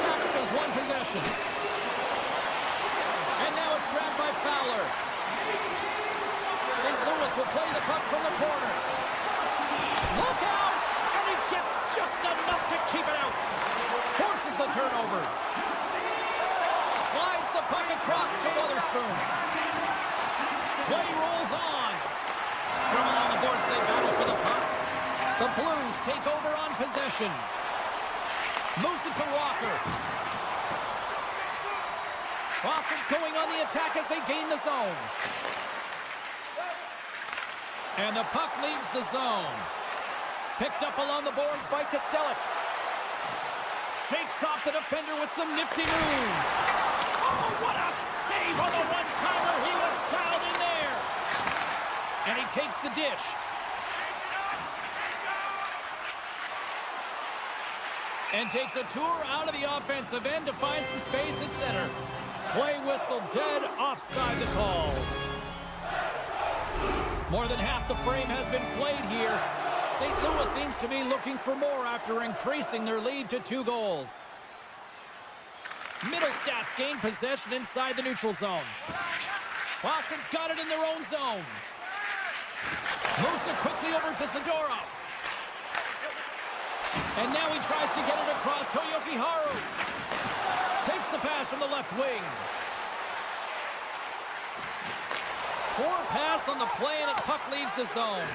Fox has one possession. And now it's grabbed by Fowler. St. Louis will play the puck from the corner. Look out! And he gets just enough to keep it out. Forces the turnover. Slides the puck across to Wotherspoon. Play rolls on. Scrum along the boards, they battle for the puck. The Blues take over on possession. Moves it to Walker. Boston's going on the attack as they gain the zone. And the puck leaves the zone. Picked up along the boards by Kostelic. Shakes off the defender with some nifty moves. Oh, what a save on the one-timer. He was dialed in there. And he takes the dish. And takes a tour out of the offensive end to find some space at center. Play whistle dead, offside the call. More than half the frame has been played here. St. Louis seems to be looking for more after increasing their lead to 2 goals. Middlestats gain possession inside the neutral zone. Boston's got it in their own zone. Moves it quickly over to Zadorov. And now he tries to get it across Toyoki Haru. Takes the pass from the left wing. Poor pass on the play, and the puck leaves the zone.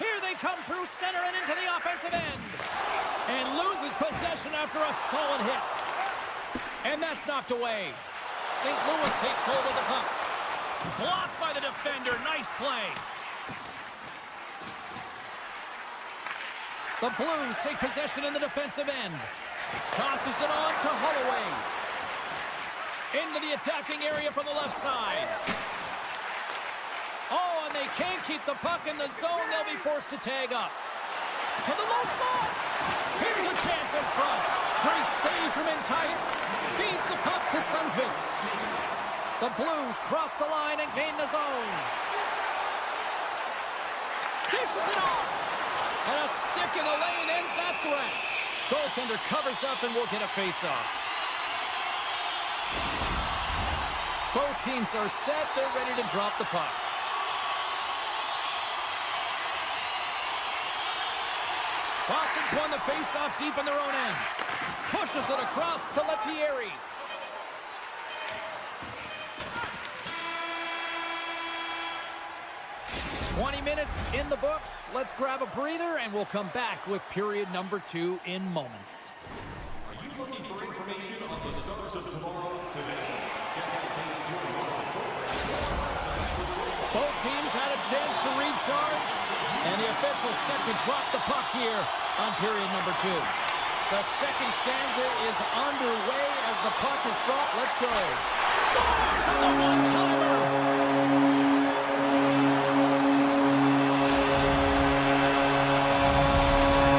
Here they come through center and into the offensive end. And loses possession after a solid hit. And that's knocked away. St. Louis takes hold of the puck. Blocked by the defender. Nice play. The Blues take possession in the defensive end. Tosses it on to Holloway. Into the attacking area from the left side. Oh, and they can't keep the puck in the zone. They'll be forced to tag up. To the low slot. Here's a chance in front. Great save from in tight. Feeds the puck to Sundqvist. The Blues cross the line and gain the zone. Dishes it off. And a stick in the lane ends that threat. Goaltender covers up and will get a face-off. Both teams are set. They're ready to drop the puck. Boston's won the face-off deep in their own end. Pushes it across to Lettieri. "20 minutes in the books. Let's grab a breather, and we'll come back with period number 2 in moments. Are you looking for information on the stars of tomorrow today? Both teams had a chance to recharge, and the officials set to drop the puck here on period number 2. The second stanza is underway as the puck is dropped. Let's go. Scores on the one-timer!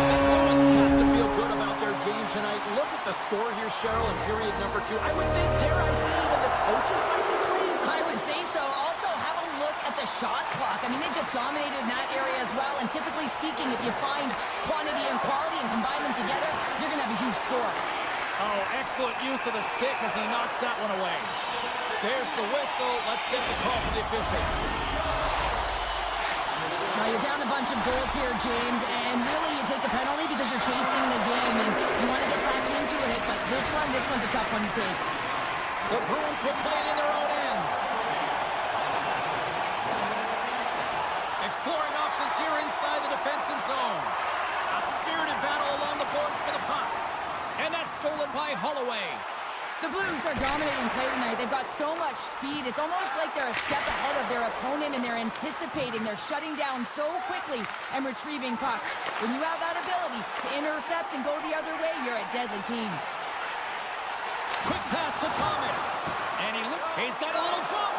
St. Louis has to feel good about their game tonight. Look at the score here, Cheryl, in period number 2. I would think, dare I say, even the coaches might be pleased. I would say so. Also, have a look at the shot clock. I mean, they just dominated in that area as well. And typically speaking, if you find quantity and quality and combine them together, you're going to have a huge score. Oh, excellent use of the stick as he knocks that one away. There's the whistle. Let's get the call from the officials. Now, you're down a bunch of goals here, James, and really you take a penalty because you're chasing the game, and you want to get back into it, but this one's a tough one to take. The Bruins will play it in their own end. Exploring options here inside the defensive zone. A spirited battle along the boards for the puck. And that's stolen by Holloway. The Blues are dominating play tonight. They've got so much speed. It's almost like they're a step ahead of their opponent, and they're anticipating. They're shutting down so quickly and retrieving pucks. When you have that ability to intercept and go the other way, you're a deadly team. Quick pass to Thomas. And he's got a little jump.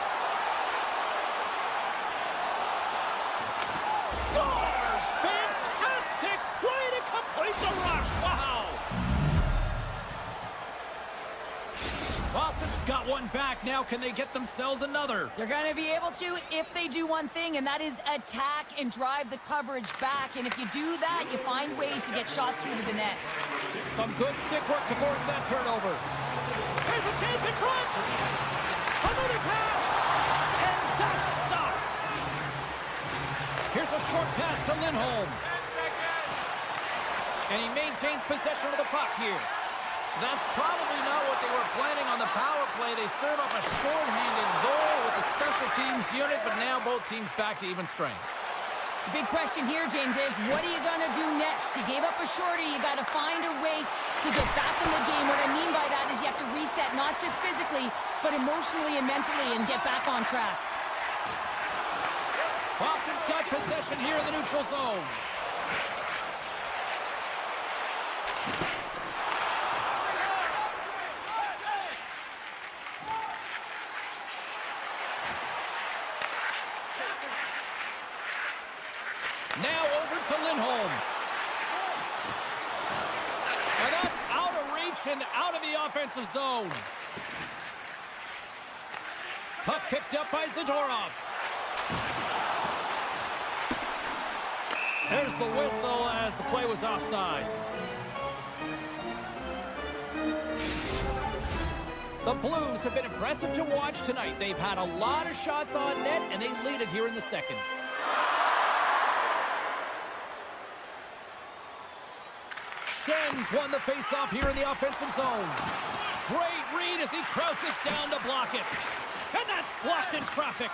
Scores! Fantastic play to complete the rush. Wow! Boston's got one back. Now can they get themselves another? They're going to be able to if they do one thing, and that is attack and drive the coverage back. And if you do that, you find ways to get shots through to the net. Some good stick work to force that turnover. There's a chance in front. Another pass. And that's stopped. Here's a short pass to Lindholm. 10 seconds. And he maintains possession of the puck here. That's probably not what they were planning on the power play. They serve up a short-handed goal with the special teams unit, but now both teams back to even strength. The big question here, James, is what are you going to do next? You gave up a shorty. You got to find a way to get back in the game. What I mean by that is you have to reset, not just physically, but emotionally and mentally, and get back on track. Boston's got possession here in the neutral zone. Now over to Lindholm. And that's out of reach and out of the offensive zone. Puck picked up by Zadorov. There's the whistle as the play was offside. The Blues have been impressive to watch tonight. They've had a lot of shots on net, and they lead it here in the second. Schen's won the faceoff here in the offensive zone. Great read as he crouches down to block it. And that's blocked in traffic.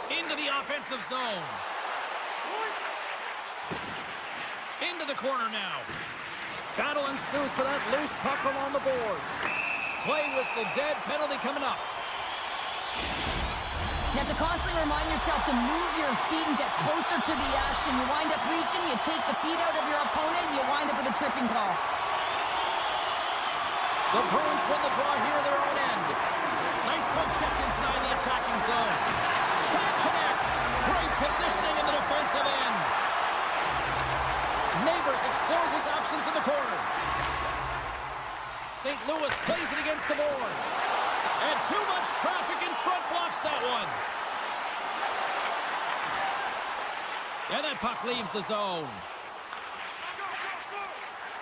Into the offensive zone. Into the corner now. Battle ensues for that loose puck along the boards. Play whistle dead, penalty coming up. You have to constantly remind yourself to move your feet and get closer to the action. You wind up reaching, you take the feet out of your opponent, and you wind up with a tripping call. The Bruins win the draw here in their own end. Nice poke check inside the attacking zone. Can't connect. Great positioning in the defensive end. Neighbors explores his options in the corner. St. Louis plays it against the boards. And too much traffic in front blocks that one. And that puck leaves the zone.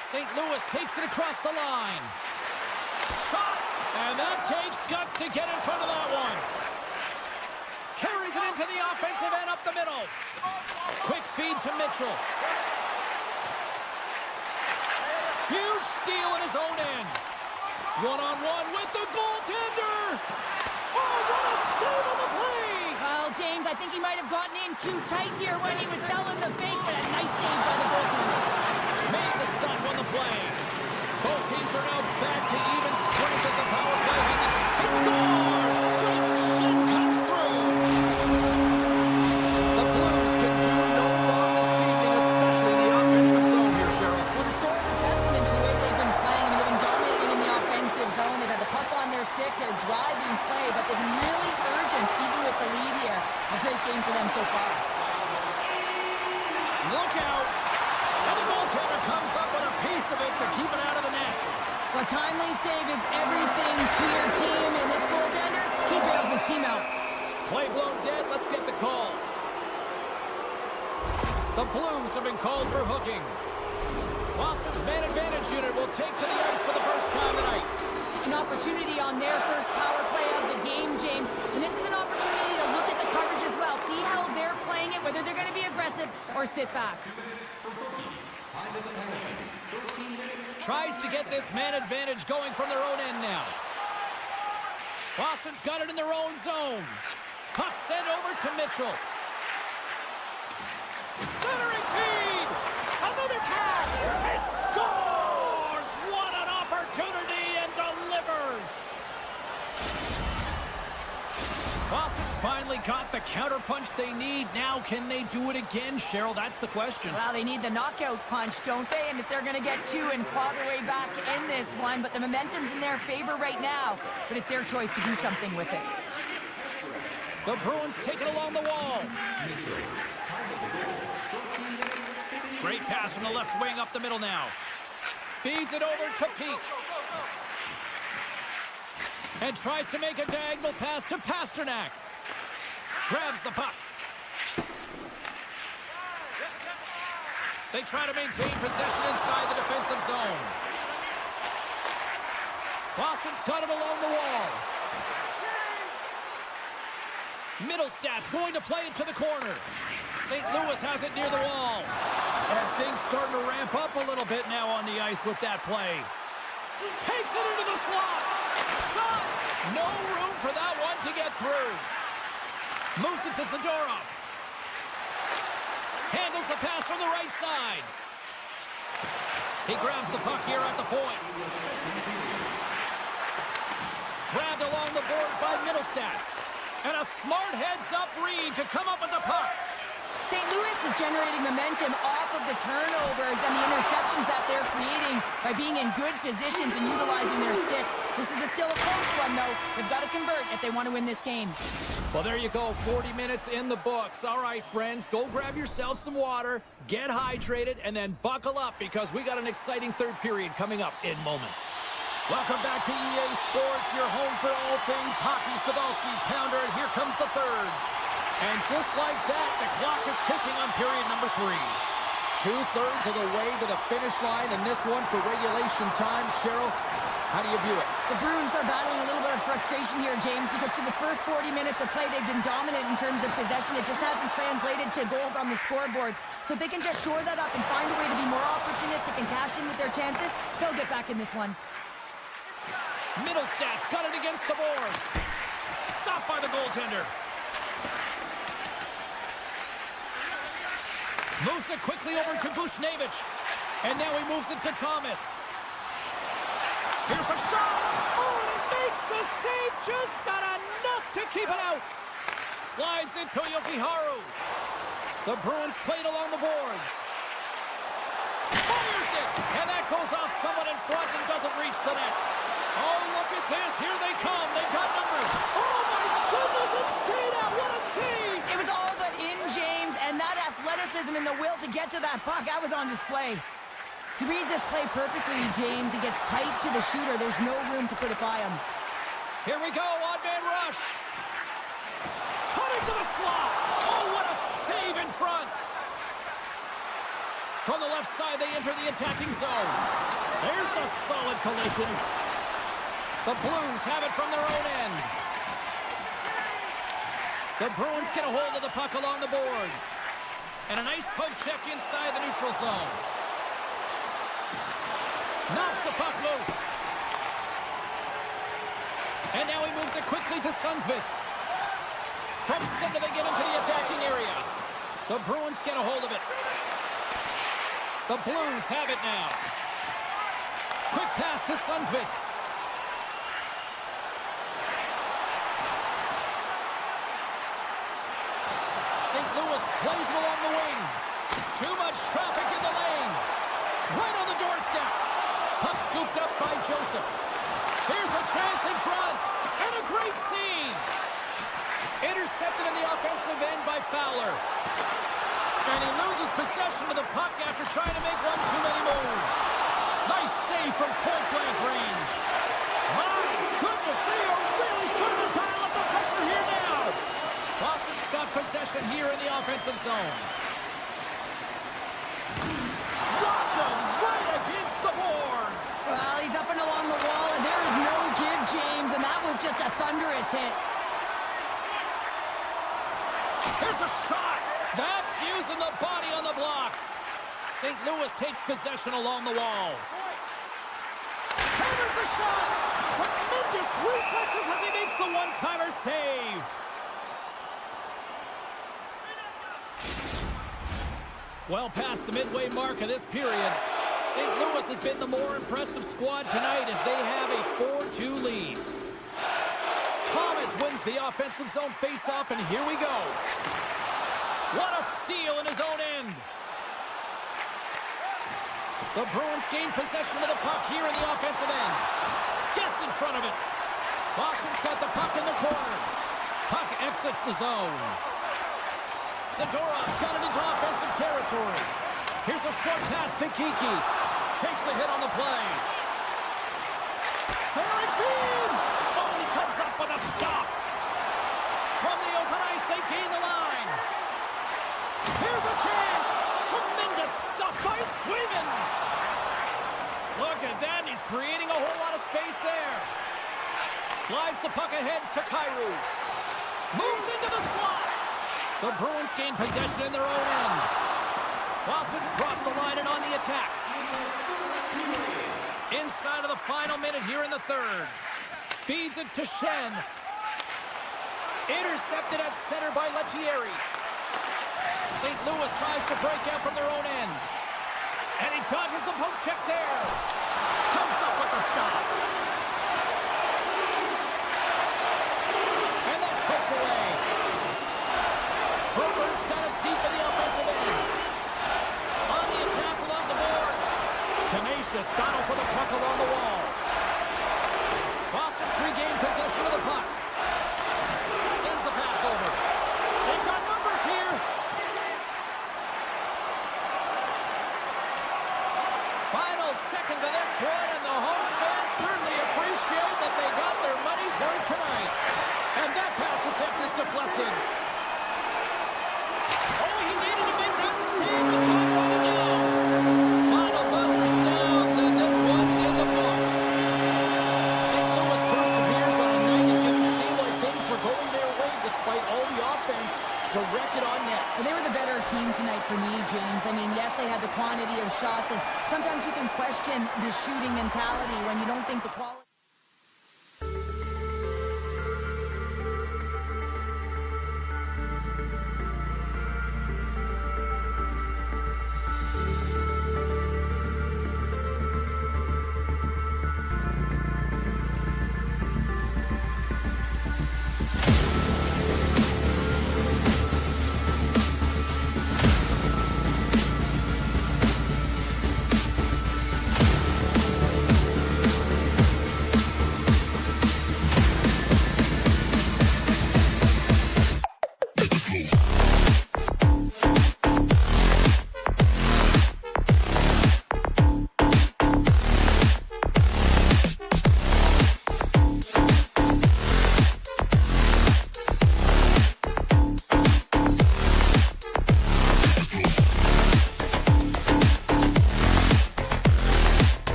St. Louis takes it across the line. Shot! And that takes guts to get in front of that one. Carries it into the offensive end up the middle. Quick feed to Mitchell. Huge steal in his own end. One-on-one with the goaltender. Oh, what a save on the play. Well, James, I think he might have gotten in too tight here when he was selling the fake, but a nice save by the goaltender. Made the stop on the play. Both teams are now back to even strength as the power play has he scores! Big shit comes through. The Blues can do no wrong this evening, especially in the offensive zone here, Cheryl. Well, the score is a testament to the way they've been playing. I mean, they've been dominating in the offensive zone. They've had the puck on their stick. They're driving play, but they've been really urgent, even with the lead here. A great game for them so far. Look out! And the goaltender comes up with a piece of it to keep it out of the net. Well, timely save is everything to your team, and this goaltender, he bails his team out. Play blown dead. Let's get the call. The Blues have been called for hooking. Boston's man advantage unit will take to the ice for the first time tonight. An opportunity on their first power play of the game, James. And this is an opportunity to look at the coverage as well. See how they're playing it, whether they're going to be aggressive or sit back. Tries to get this man advantage going from their own end now. Boston's got it in their own zone. Puck sent over to Mitchell. Centering feed! Another pass! It scores! What an opportunity, and delivers! Boston's finally got the counterpunch they need. Now, can they do it again, Cheryl? That's the question. Well, they need the knockout punch, don't they? And if they're going to get two and claw their way back in this one, but the momentum's in their favor right now. But it's their choice to do something with it. The Bruins take it along the wall. Great pass from the left wing up the middle now. Feeds it over to Peak. And tries to make a diagonal pass to Pasternak. Grabs the puck. They try to maintain possession inside the defensive zone. Boston's got it along the wall. Middlestad's going to play it to the corner. St. Louis has it near the wall. And things starting to ramp up a little bit now on the ice with that play. Takes it into the slot. Shot! No room for that one to get through. Moves it to Zadorov. Handles the pass from the right side. He grabs the puck here at the point. Grabbed along the boards by Middlestad. And a smart heads-up read to come up with the puck. St. Louis is generating momentum off of the turnovers and the interceptions that they're creating by being in good positions and utilizing their sticks. This is still a close one, though. They've got to convert if they want to win this game. Well, there you go. 40 minutes in the books. All right, friends, go grab yourself some water, get hydrated, and then buckle up because we got an exciting third period coming up in moments. Welcome back to EA Sports, your home for all things hockey. Cybulski, Pounder, and here comes the third. And just like that, the clock is ticking on period number 3. 2/3 of the way to the finish line, and this one for regulation time. Cheryl, how do you view it? The Bruins are battling a little bit of frustration here, James, because through the first 40 minutes of play, they've been dominant in terms of possession. It just hasn't translated to goals on the scoreboard. So if they can just shore that up and find a way to be more opportunistic and cash in with their chances, they'll get back in this one. Middlestad's got it against the boards. Stopped by the goaltender. Moves it quickly over to Bushnevich. And now he moves it to Thomas. Here's a shot. Oh, and it makes the save. Just not enough to keep it out. Slides into Jokiharju. The Bruins played along the boards. Fires it. And that goes off someone in front and doesn't reach the net. Oh, look at this. Here they come. They've got numbers. Oh, my goodness. It stayed out. What a save. It was all but in, James, and that athleticism and the will to get to that puck, that was on display. He reads this play perfectly, James. He gets tight to the shooter. There's no room to put it by him. Here we go. Odd-man rush. Cut into the slot. Oh, what a save in front. side, they enter the attacking zone. There's a solid collision. The Blues have it from their own end. The Bruins get a hold of the puck along the boards. And a nice poke check inside the neutral zone. Knocks the puck loose. And now he moves it quickly to Sundqvist. From center, they get into the attacking area. The Bruins get a hold of it. The Blues have it now. Quick pass to Sundqvist. St. Louis plays it along the wing. Too much traffic in the lane. Right on the doorstep. Puck scooped up by Joseph. Here's a chance in front. And a great scene. Intercepted in the offensive end by Fowler. And he loses possession of the puck after trying to make one too many moves. Nice save from point-blank range. My goodness, they are really starting to dial up the pressure here now. Boston's got possession here in the offensive zone. Rocked him right against the boards. Well, he's up and along the wall, and there is no give, James, and that was just a thunderous hit. Here's a shot. That's using the body on the block. St. Louis takes possession along the wall. Hammers the shot. Tremendous reflexes as he makes the one-timer save. Well past the midway mark of this period, St. Louis has been the more impressive squad tonight as they have a 4-2 lead. Thomas wins the offensive zone faceoff, and here we go. What a steal in his own end. The Bruins gain possession of the puck here in the offensive end. Gets in front of it. Boston's got the puck in the corner. Puck exits the zone. Zadorov's got it into offensive territory. Here's a short pass to Kiki. Takes a hit on the play. Centering feed. Oh, he comes up with a stop. From the open ice, they gain the line. Here's a chance. Tremendous stuff by Sweden. Look at that. He's creating a whole lot of space there. Slides the puck ahead to Kyrou. Moves into the slot. The Bruins gain possession in their own end. Boston's crossed the line and on the attack. Inside of the final minute here in the third. Feeds it to Shen. Intercepted at center by Lettieri. St. Louis tries to break out from their own end. And he dodges the poke check there. Comes up with the stop. And that's picked away. Herbert's got it deep in the offensive end. On the attack along the boards. Tenacious battle for the puck along the wall. Boston's regained possession of the puck. Sends the pass over. They've got numbers here. Final seconds of this one, and the home fans certainly appreciate that they got their money's worth tonight. And that pass attempt is deflected. Oh, he needed to make that save with time running down. Final buzzer sounds, and this one's in the books. St. Louis perseveres on a night that didn't seem like things were going their way despite all the offense directed on net. Well, they were the better team tonight for me, James. I mean, yes, they had the quantity of shots, and sometimes you can question the shooting mentality when you don't think the quality.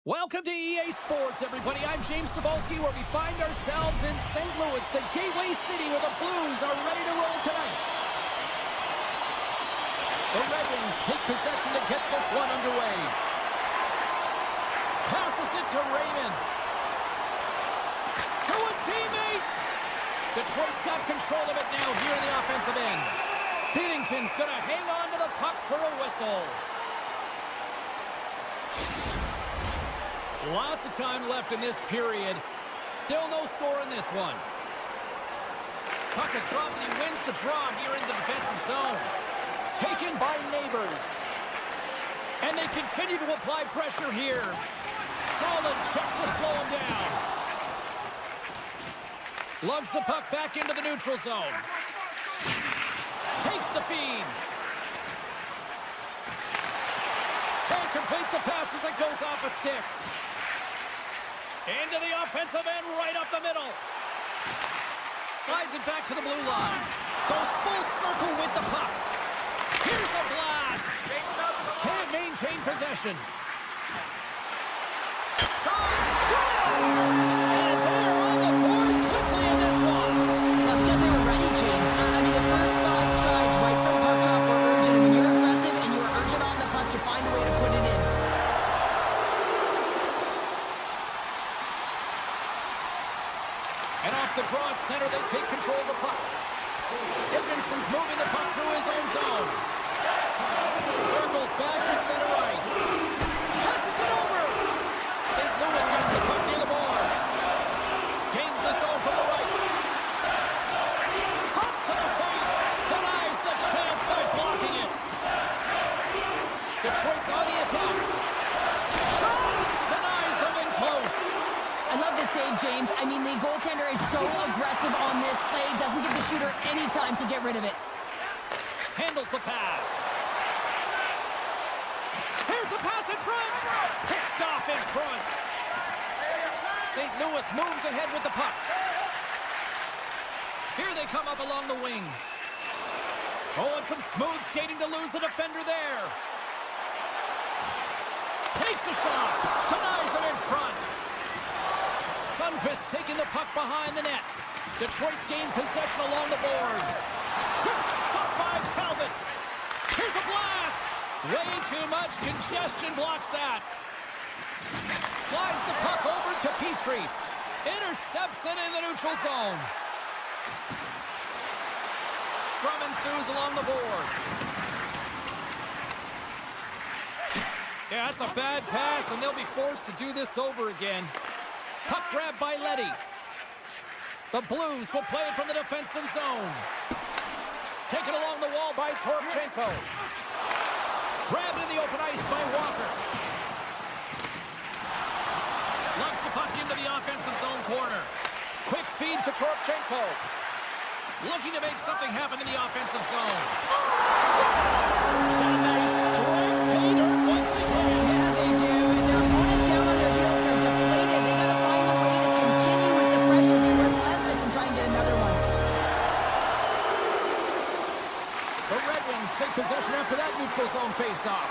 Welcome to EA Sports, everybody. I'm James Cebulski, where we find ourselves in St. Louis, the gateway city where the Blues are ready to roll tonight. The Red Wings take possession to get this one underway. Passes it to Raymond. To his teammate. Detroit's got control of it now here in the offensive end. Binnington's going to hang on to the puck for a whistle. Lots of time left in this period. Still no score in this one. Puck is dropped and he wins the draw here in the defensive zone. Taken by Neighbors. And they continue to apply pressure here. Solid check to slow him down. Lugs the puck back into the neutral zone. Takes the feed. Can't complete the pass as it goes off a stick. Into the offensive end, right up the middle. Slides it back to the blue line. Goes full circle with the puck. Here's a blast. Can't maintain possession. Scores! And they're on the board quickly in this one. That's because they were ready, James. I mean, the first 5 strides right from puck top were urgent. And when you're aggressive and you're urgent on the puck, you find a way to put it in. And off the draw at center, they take control of the puck. Dickinson's moving the puck through his own zone. Circles back to center ice. Passes it over. St. Louis gets the puck near the boards. Gains the zone from the right. Cuts to the paint. Denies the chance by blocking it. Detroit's on the attack. Shot! Denies him in close. I love this save, James. I mean, the goaltender is so aggressive on this play. Doesn't give the shooter any time to get rid of it. Handles the pass. Here's the pass in front. Picked off in front. St. Louis moves ahead with the puck. Here they come up along the wing. Oh, and some smooth skating to lose the defender there. Takes a shot. Denies him in front. Sundqvist taking the puck behind the net. Detroit's gained possession along the boards. Quick stop by Talbot. Here's a blast. Way too much congestion blocks that. Slides the puck over to Petrie. Intercepts it in the neutral zone. Scrum ensues along the boards. Yeah, that's a bad pass, and they'll be forced to do this over again. Puck grab by Leddy. The Blues will play it from the defensive zone. Taken along the wall by Torchenko. Grabbed in the open ice by Walker. Lugs the puck into the offensive zone corner. Quick feed to Torchenko. Looking to make something happen in the offensive zone. Scores! And they strike pay dirt once again. Yeah, they do. And their opponents down on their heels are deflated. They got to find a way to continue with the pressure, be relentless, and try and get another one. The Red Wings take possession after that neutral zone face-off.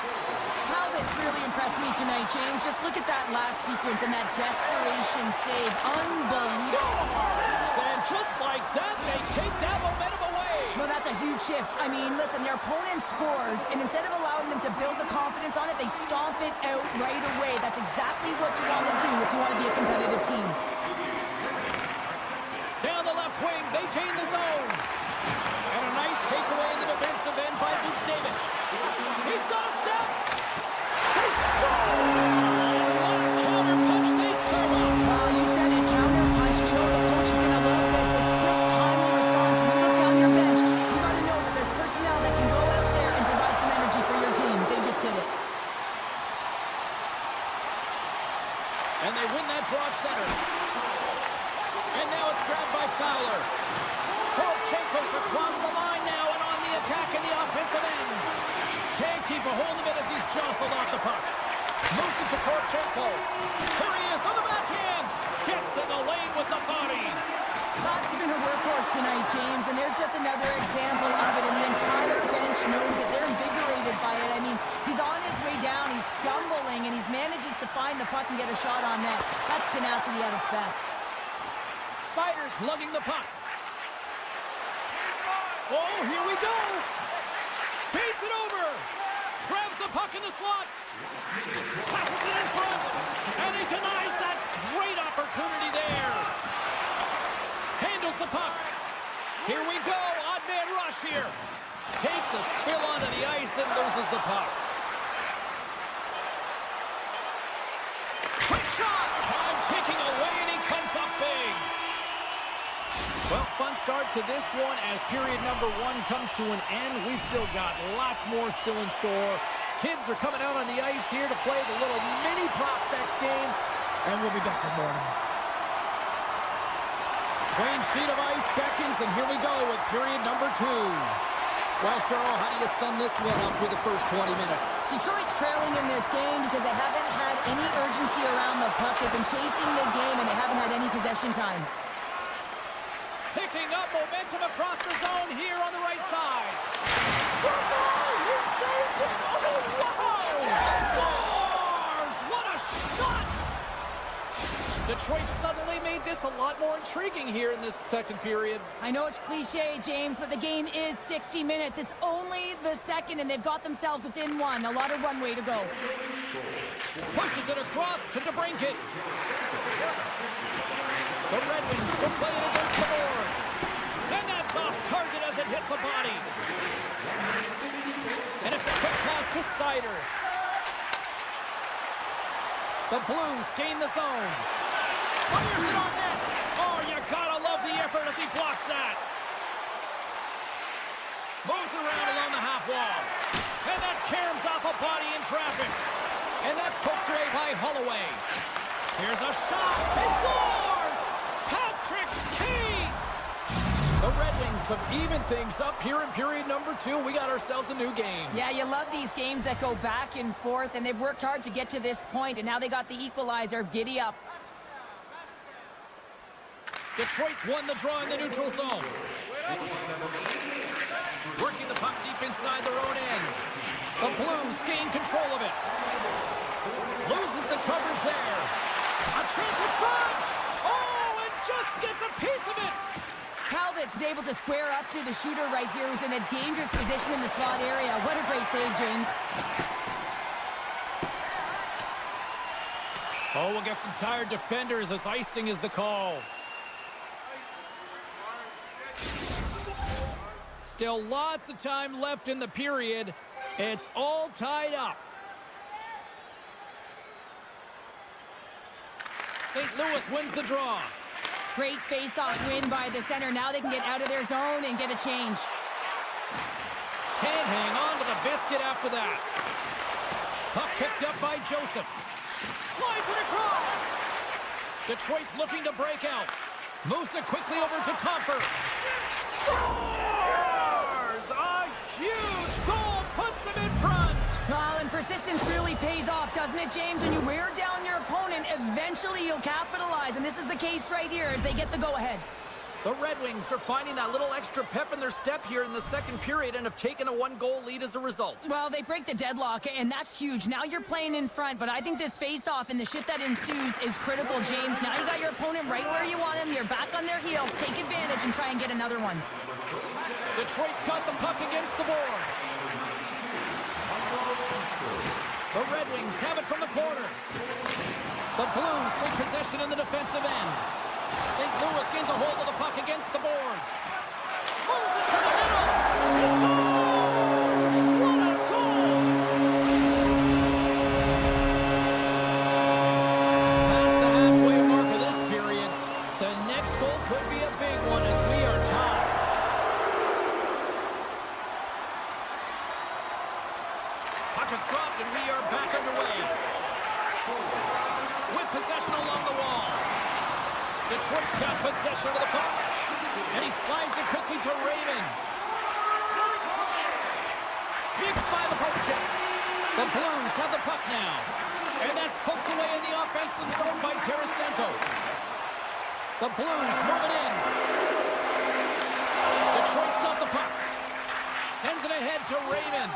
Talbot's really impressed me tonight, James. Just look at that last sequence and that desperation save. Unbelievable. And just like that, they take that momentum away. Well, that's a huge shift. I mean, listen, their opponent scores, and instead of allowing them to build the confidence on it, they stomp it out right away. That's exactly what you want to do if you want to be a competitive team. Down the left wing, they gain the zone. And a nice takeaway in the defensive end by Buchnevich. He's got a step. They score! What a counter punch they serve up. Well, you said it, counter punch. You know the coach is going to love this quick, timely response. When you look down your bench, you got to know that there's personnel that can go out there and provide some energy for your team. They just did it. And they win that draw at center. And now it's grabbed by Fowler. Torchenko's across the line now and on the attack in the offensive end. Can't keep a hold of it as he's jostled off the puck. Moves it to Torchenko. Here he is on the backhand. Gets in the lane with the body. Puck's been a workhorse tonight, James, and there's just another example of it, and the entire bench knows that they're invigorated by it. I mean, he's on his way down, he's stumbling, and he manages to find the puck and get a shot on net. That's tenacity at its best. Seider's lugging the puck. Oh, here we go. Feeds it over. Grabs the puck in the slot. Passes it in front. And he denies that great opportunity there. Handles the puck. Here we go. Odd man rush here. Takes a spill onto the ice and loses the puck. Quick shot. Time ticking away and he comes up big. Well, fun start to this one as period number 1 comes to an end. We've still got lots more still in store. Kids are coming out on the ice here to play the little mini prospects game, and we'll be back in the morning. Clean sheet of ice beckons, and here we go with period number 2. Well, Cheryl, how do you sum this one up through the first 20 minutes? Detroit's trailing in this game because they haven't had any urgency around the puck. They've been chasing the game, and they haven't had any possession time. Picking up momentum across the zone here on the right side. Score! He saved it! Oh, wow! Scores! What a shot! Detroit suddenly made this a lot more intriguing here in this second period. I know it's cliche, James, but the game is 60 minutes. It's only the second, and they've got themselves within one. A lot of runway to go. Pushes it across to DeBrincat. The Red Wings will play it against the boards. And that's off target as it hits a body. And it's a quick pass to Seider. The Blues gain the zone. Fires it on net. Oh, you gotta love the effort as he blocks that. Moves around along the half wall. And that caroms off a body in traffic. And that's poked away by Holloway. Here's a shot. He scores! Patrick Kane! The Red Wings have evened things up here in period number 2. We got ourselves a new game. Yeah, you love these games that go back and forth, and they've worked hard to get to this point, and now they got the equalizer. Giddy up. Detroit's won the draw in the neutral zone. Working the puck deep inside their own end. The Blues gain control of it. Loses the coverage there. A chance in front! Oh, and just gets a piece of it! Talbot's able to square up to the shooter right here, who's in a dangerous position in the slot area. What a great save, James. Oh, we'll get some tired defenders as icing is the call. Still lots of time left in the period. It's all tied up. St. Louis wins the draw. Great face-off win by the center. Now they can get out of their zone and get a change. Can't hang on to the biscuit after that. Puck picked up by Joseph. Slides it across. Detroit's looking to break out. Moves it quickly over to Comfort. Scores! A huge goal puts them in front. Well, and persistence really pays off, doesn't it, James? When you wear down your opponent, eventually you'll capitalize. And this is the case right here as they get the go-ahead. The Red Wings are finding that little extra pep in their step here in the second period and have taken a 1-goal lead as a result. Well, they break the deadlock, and that's huge. Now you're playing in front, but I think this face-off and the shift that ensues is critical, James. Now you got your opponent right where you want him. You're back on their heels. Take advantage and try and get another one. Detroit's got the puck against the boards. The Red Wings have it from the corner. The Blues take possession in the defensive end. St. Louis gains a hold of the puck against the boards. Moves it to the middle. He scores! What a goal! Past the halfway mark of this period, the next goal could be a big one as we are tied. Puck is dropped and we are back underway. With possession along the wall. Detroit's got possession of the puck. And he slides it quickly to Raymond. Sneaks by the poke check. The Blues have the puck now. And that's poked away in the offensive zone by Tarasenko. The Blues move it in. Detroit's got the puck. Sends it ahead to Raymond.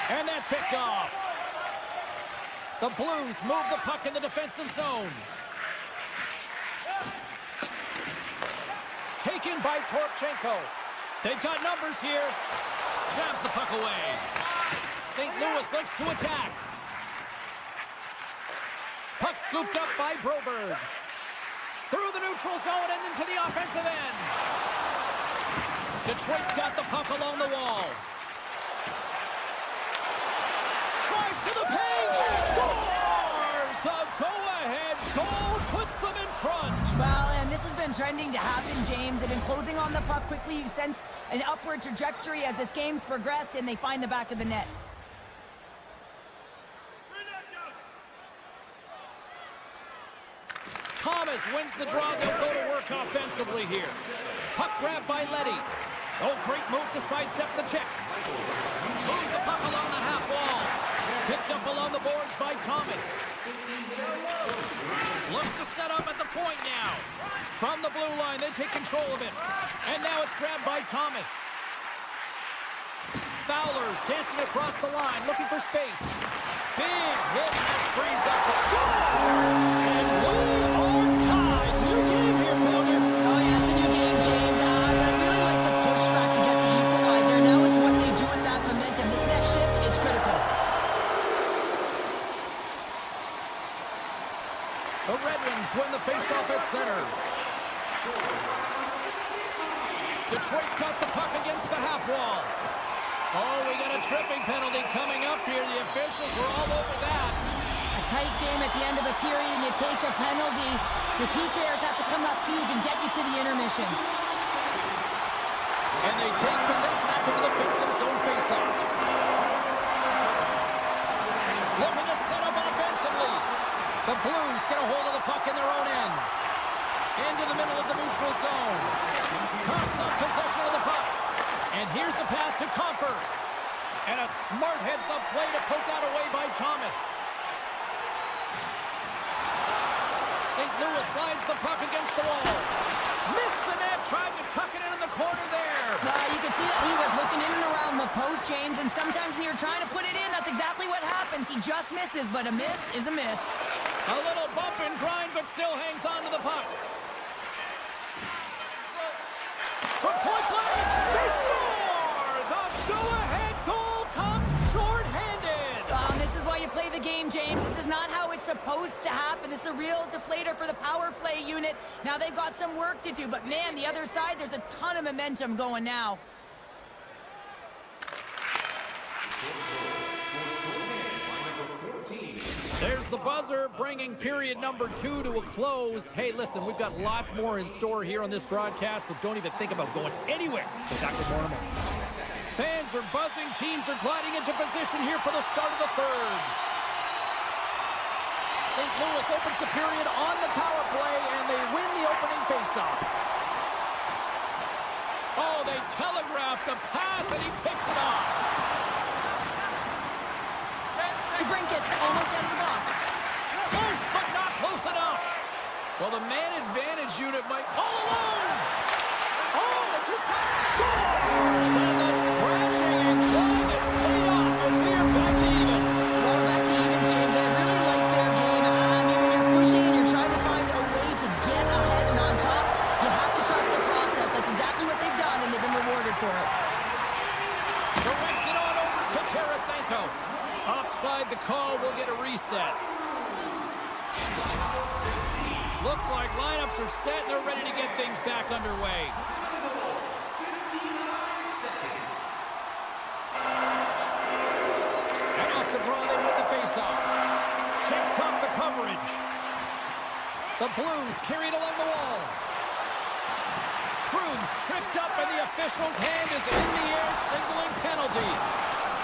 And that's picked off. The Blues move the puck in the defensive zone. Taken by Torchenko. They've got numbers here. Jabs the puck away. St. Louis looks to attack. Puck scooped up by Broberg. Through the neutral zone and into the offensive end. Detroit's got the puck along the wall. Drives to the paint. Scores! The go-ahead goal puts them in front. Well, and this has been trending to happen, James. They've been closing on the puck quickly. You sense an upward trajectory as this game's progressed, and they find the back of the net. Thomas wins the draw. They'll go to work offensively here. Puck grab by Leddy. Oh, great move to sidestep the check. Moves the puck along the half wall. Picked up along the boards by Thomas. Looks to set up at the point now. From the blue line, they take control of it. And now it's grabbed by Thomas. Fowler's dancing across the line, looking for space. Big hit that frees up. Scores! And we are tied. New game here, Pilger. Oh, yeah, it's a new game, James. But I really like the pushback to get the equalizer. Now it's what they do with that momentum. This next shift is critical. The Red Wings win the faceoff at center. Detroit's got the puck against the half wall. Oh, we got a tripping penalty coming up here. The officials were all over that. A tight game at the end of a period, and you take a penalty. The PKers have to come up huge and get you to the intermission. And they take possession after the defensive zone faceoff. Looking to set up offensively. The Blues get a hold of the puck in their own end. Into the middle of the neutral zone. Coughs up possession of the puck. And here's the pass to Comper. And a smart heads-up play to poke that away by Thomas. St. Louis slides the puck against the wall. Missed the net, tried to tuck it into the corner there. You can see that he was looking in and around the post, James, and sometimes when you're trying to put it in, that's exactly what happens. He just misses, but a miss is a miss. A little bump and grind, but still hangs on to the puck. From point blank, they score! The go-ahead goal comes short-handed. This is why you play the game, James. This is not how it's supposed to happen. This is a real deflator for the power play unit. Now they've got some work to do, but man, the other side, there's a ton of momentum going now. There's the buzzer, bringing period number 2 to a close. Hey, listen, we've got lots more in store here on this broadcast, so don't even think about going anywhere. Back to more. Fans are buzzing. Teams are gliding into position here for the start of the third. St. Louis opens the period on the power play, and they win the opening faceoff. Oh, they telegraph the pass, and he picks it off. DeBrinket's almost out of the box. Close, but not close enough. Well, the man advantage unit might all alone. Oh, it just scores! And the scratching and clawing is paid off as we are back to even. Well, back to evens, James. I really like their game. I mean, when you're pushing and you're trying to find a way to get ahead and on top, you have to trust the process. That's exactly what they've done, and they've been rewarded for it. Directs it on over to Tarasenko. Offside the call, we'll get a reset. Looks like lineups are set and they're ready to get things back underway. And off the draw, they win the faceoff. Shakes off the coverage. The Blues carry it along the wall. Cruz tripped up and the official's hand is in the air, signaling penalty.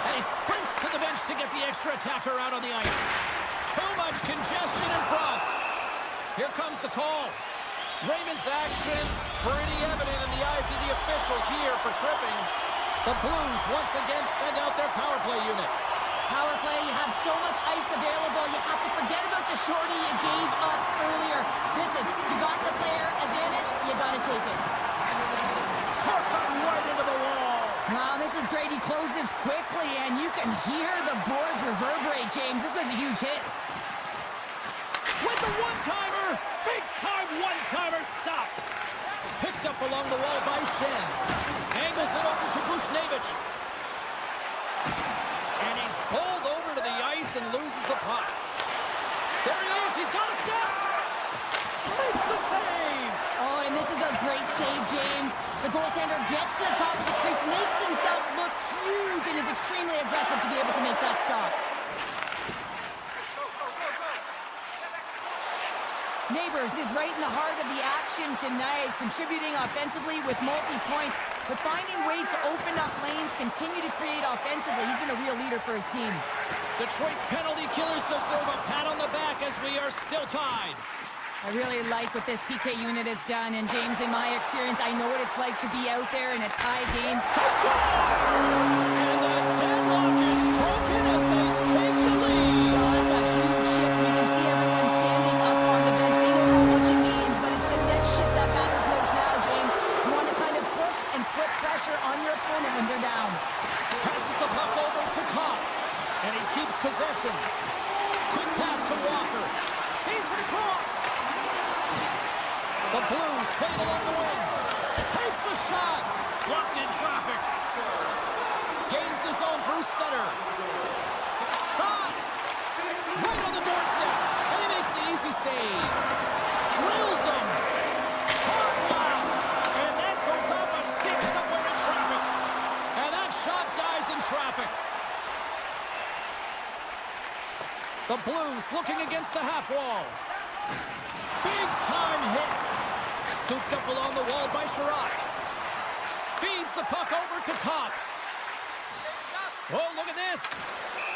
And he sprints to the bench to get the extra attacker out on the ice. Too much congestion in front. Here comes the call. Raymond's actions pretty evident in the eyes of the officials here for tripping. The Blues once again send out their power play unit. Power play, you have so much ice available, you have to forget about the shorty you gave up earlier. Listen, you got the player advantage, you got to take it. Puts him right into the wall. Wow, this is great. He closes quickly, and you can hear the boards reverberate, James. This was a huge hit. along the wall by Shen. Angles it over to Bushnevich. And he's pulled over to the ice and loses the puck. There he is. He's got a step. Makes the save. Oh, and this is a great save, James. The goaltender gets to the top of his crease, makes himself look huge, and is extremely aggressive to be able to make that stop. Neighbors is right in the heart of the action tonight, contributing offensively with multi-points, but finding ways to open up lanes, continue to create offensively. He's been a real leader for his team. Detroit's penalty killers deserve a pat on the back as we are still tied. I really like what this PK unit has done, and James, in my experience, I know what it's like to be out there in a tie game. And the deadlock is broken as they take the lead. Oh, that's a huge shift. You can see everyone standing up on the bench. They know how much it means, but it's the next shift that matters most now, James. You want to kind of push and put pressure on your opponent when they're down. Passes the puck over to Cobb, and he keeps possession. Quick pass to Walker. Feeds it across. The Blues play it along the wing. Takes a shot. Blocked in traffic. Gains the zone through center. Shot. Right on the doorstep. And he makes the easy save. Drills him. Hard blast. And that goes off a stick somewhere in traffic. And that shot dies in traffic. The Blues looking against the half wall. Big time hit. Scooped up along the wall by Sherrod. Feeds the puck over to Cobb. Oh, look at this.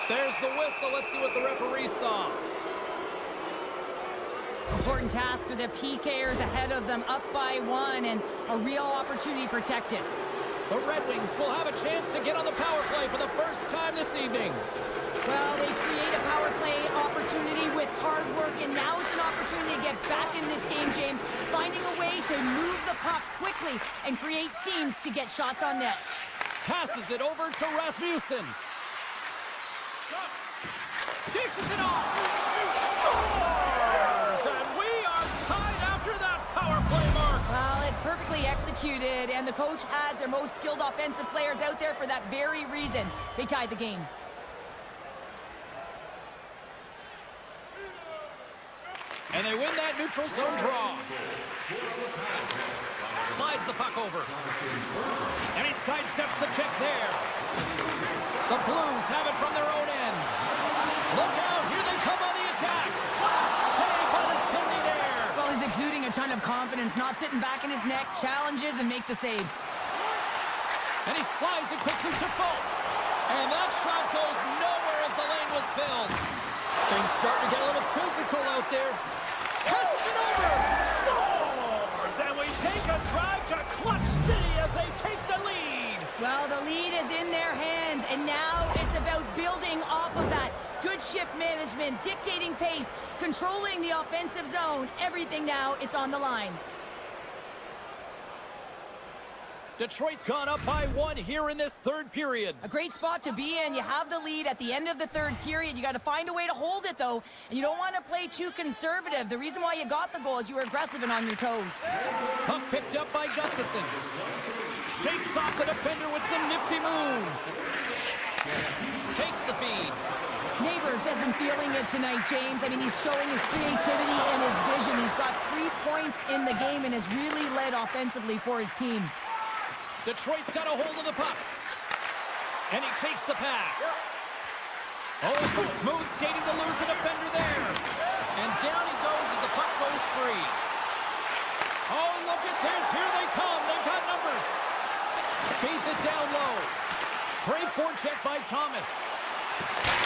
There's the whistle. Let's see what the referee saw. Important task for the PKers ahead of them, up by one, and a real opportunity protected. The Red Wings will have a chance to get on the power play for the first time this evening. Well, they create a power play opportunity with hard work, and now it's an opportunity to get back in this game, James, finding a way to move the puck quickly and create seams to get shots on net. Passes it over to Rasmussen. Dishes it off. Scores! And we are tied after that power play mark. Well, it's perfectly executed, and the coach has their most skilled offensive players out there for that very reason. They tied the game. And they win that neutral zone draw. Slides the puck over. And he sidesteps the check there. The Blues have it from their own end. Look out, here they come on the attack. What a save by the tending air. Well, he's exuding a ton of confidence, not sitting back in his neck, challenges and make the save. And he slides it quickly to Folk. And that shot goes nowhere as the lane was filled. Things starting to get a little physical out there. Passes it over. Scores! And we take a drive to Clutch City as they take the lead. Well, the lead is in their hands, and now it's about building off of that. Good shift management, dictating pace, controlling the offensive zone. Everything now, it's on the line. Detroit's gone up by one here in this third period. A great spot to be in. You have the lead at the end of the third period. You got to find a way to hold it, though, and you don't want to play too conservative. The reason why you got the goal is you were aggressive and on your toes. Puck picked up by Gustafson. Shakes off the defender with some nifty moves. Takes the feed. Neighbors has been feeling it tonight, James. I mean, he's showing his creativity and his vision. He's got 3 points in the game and has really led offensively for his team. Detroit's got a hold of the puck. And he takes the pass. Oh, it's a smooth skating to lose a defender there. And down he goes as the puck goes free. Oh, look at this. Here they come. They've got numbers. Feeds it down low. Great forecheck by Thomas.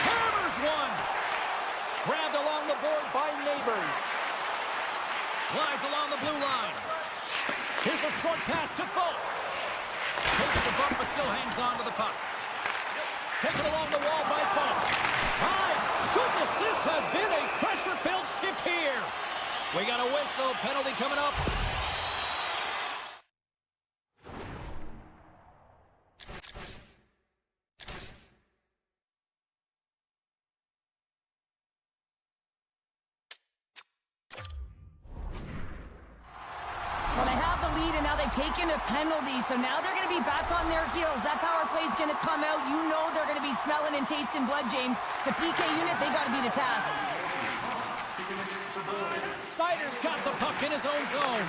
Hammers one. Grabbed along the board by Neighbors. Glides along the blue line. Here's a short pass to Folk. Takes the bump, but still hangs on to the puck. Taken along the wall by Folk. My goodness, this has been a pressure-filled shift here. We got a whistle, penalty coming up. Well, they have the lead, and now they had taken a penalty, so now they're going to be back on their heels. That power play is going to come out. You know they're going to be smelling and tasting blood, James. The PK unit, they got to be the task. Sider's got the puck in his own zone.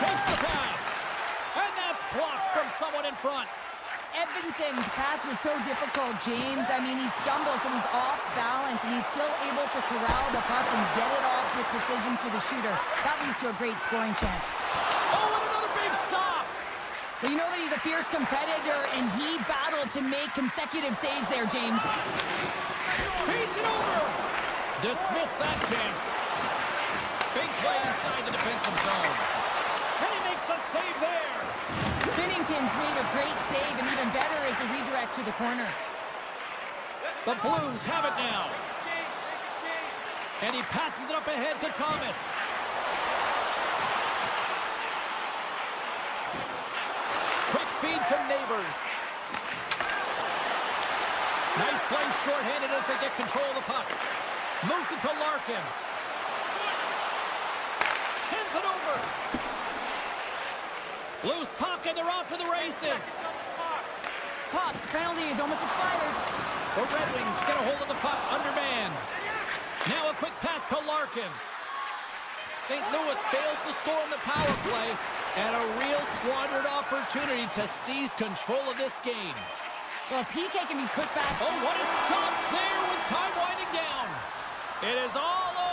Takes the pass. And that's blocked from someone in front. Evanson's pass was so difficult, James. I mean, he stumbles, so he's off balance, and he's still able to corral the puck and get it off with precision to the shooter. That leads to a great scoring chance. Oh, and another big stop. Well, you know that he's a fierce competitor, and he battled to make consecutive saves there, James. Feeds it over. Dismiss that chance. Big play inside the defensive zone. And he makes a save there. Binnington's made a great save, and even better is the redirect to the corner. The Blues have it now. And he passes it up ahead to Thomas. Quick feed to Neighbors. Nice play shorthanded as they get control of the puck. Moves it to Larkin. Sends it over. Loose puck, and they're off to the races. Pop's penalty is almost expired. The Red Wings get a hold of the puck, undermanned. Now a quick pass to Larkin. St. Louis fails to score on the power play, and a real squandered opportunity to seize control of this game. Well, PK can be put back. Oh, what a stop there with time winding down. It is all over.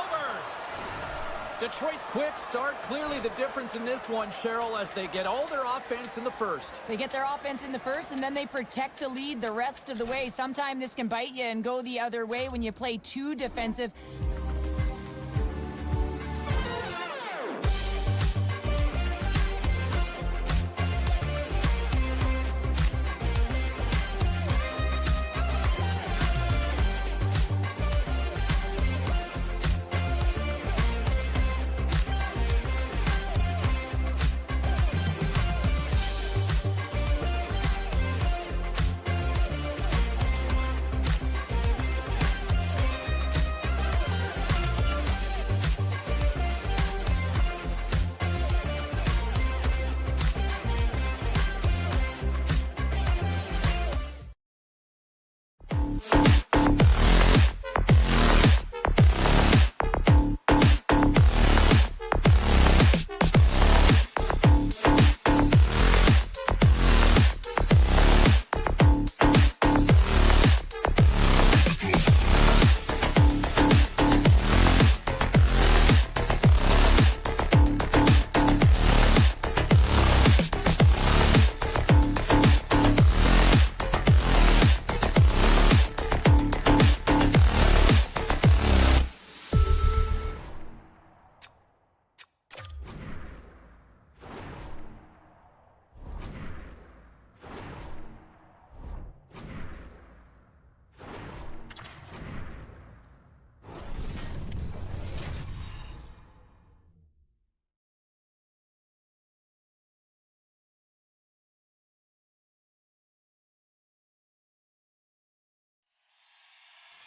Detroit's quick start, clearly the difference in this one, Cheryl, as they get all their offense in the first. They get their offense in the first, and then they protect the lead the rest of the way. Sometimes this can bite you and go the other way when you play too defensive.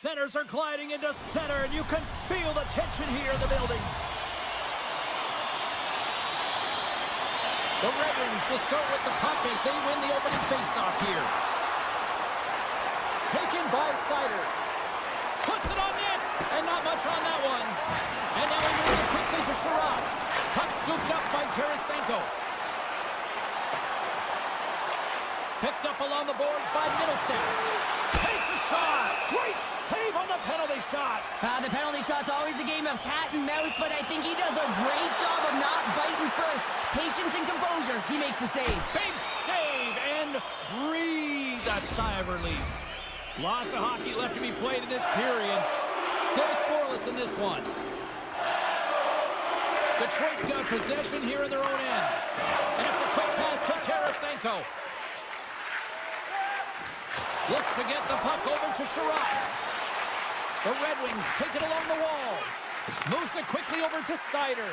Centers are gliding into center, and you can feel the tension here in the building. The Red Wings will start with the puck as they win the opening faceoff here. Taken by Sider. Puts it on net, and not much on that one. And now he moves it quickly to Sherrod. Puck scooped up by Tarasenko. Picked up along the boards by Middlestat. Takes a shot. Great save on the penalty shot. The penalty shot's always a game of cat and mouse, but I think he does a great job of not biting first. Patience and composure. He makes the save. Big save and breathe a sigh of relief. Lots of hockey left to be played in this period. Still scoreless in this one. Detroit's got possession here in their own end. And it's a quick pass to Tarasenko. Looks to get the puck over to Sherrod. The Red Wings take it along the wall. Moves it quickly over to Sider.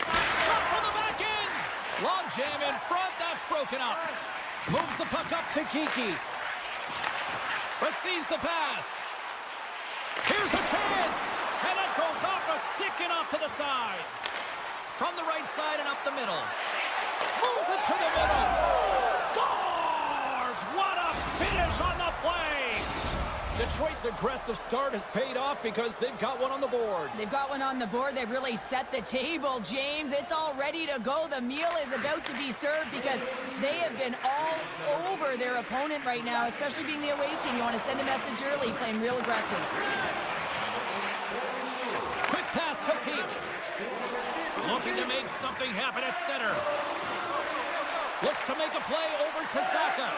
Shot from the back end. Long jam in front. That's broken up. Moves the puck up to Kiki. Receives the pass. Here's a chance. And it goes off a stick Taken off to the side. From the right side and up the middle. Moves it to the middle. Scores! What a finish on the play! Detroit's aggressive start has paid off because they've got one on the board. They've got one on the board. They've really set the table, James. It's all ready to go. The meal is about to be served because they have been all over their opponent right now, especially being the away team. You want to send a message early, playing real aggressive. Quick pass to Peak. Looking to make something happen at center. Looks to make a play over to Saka.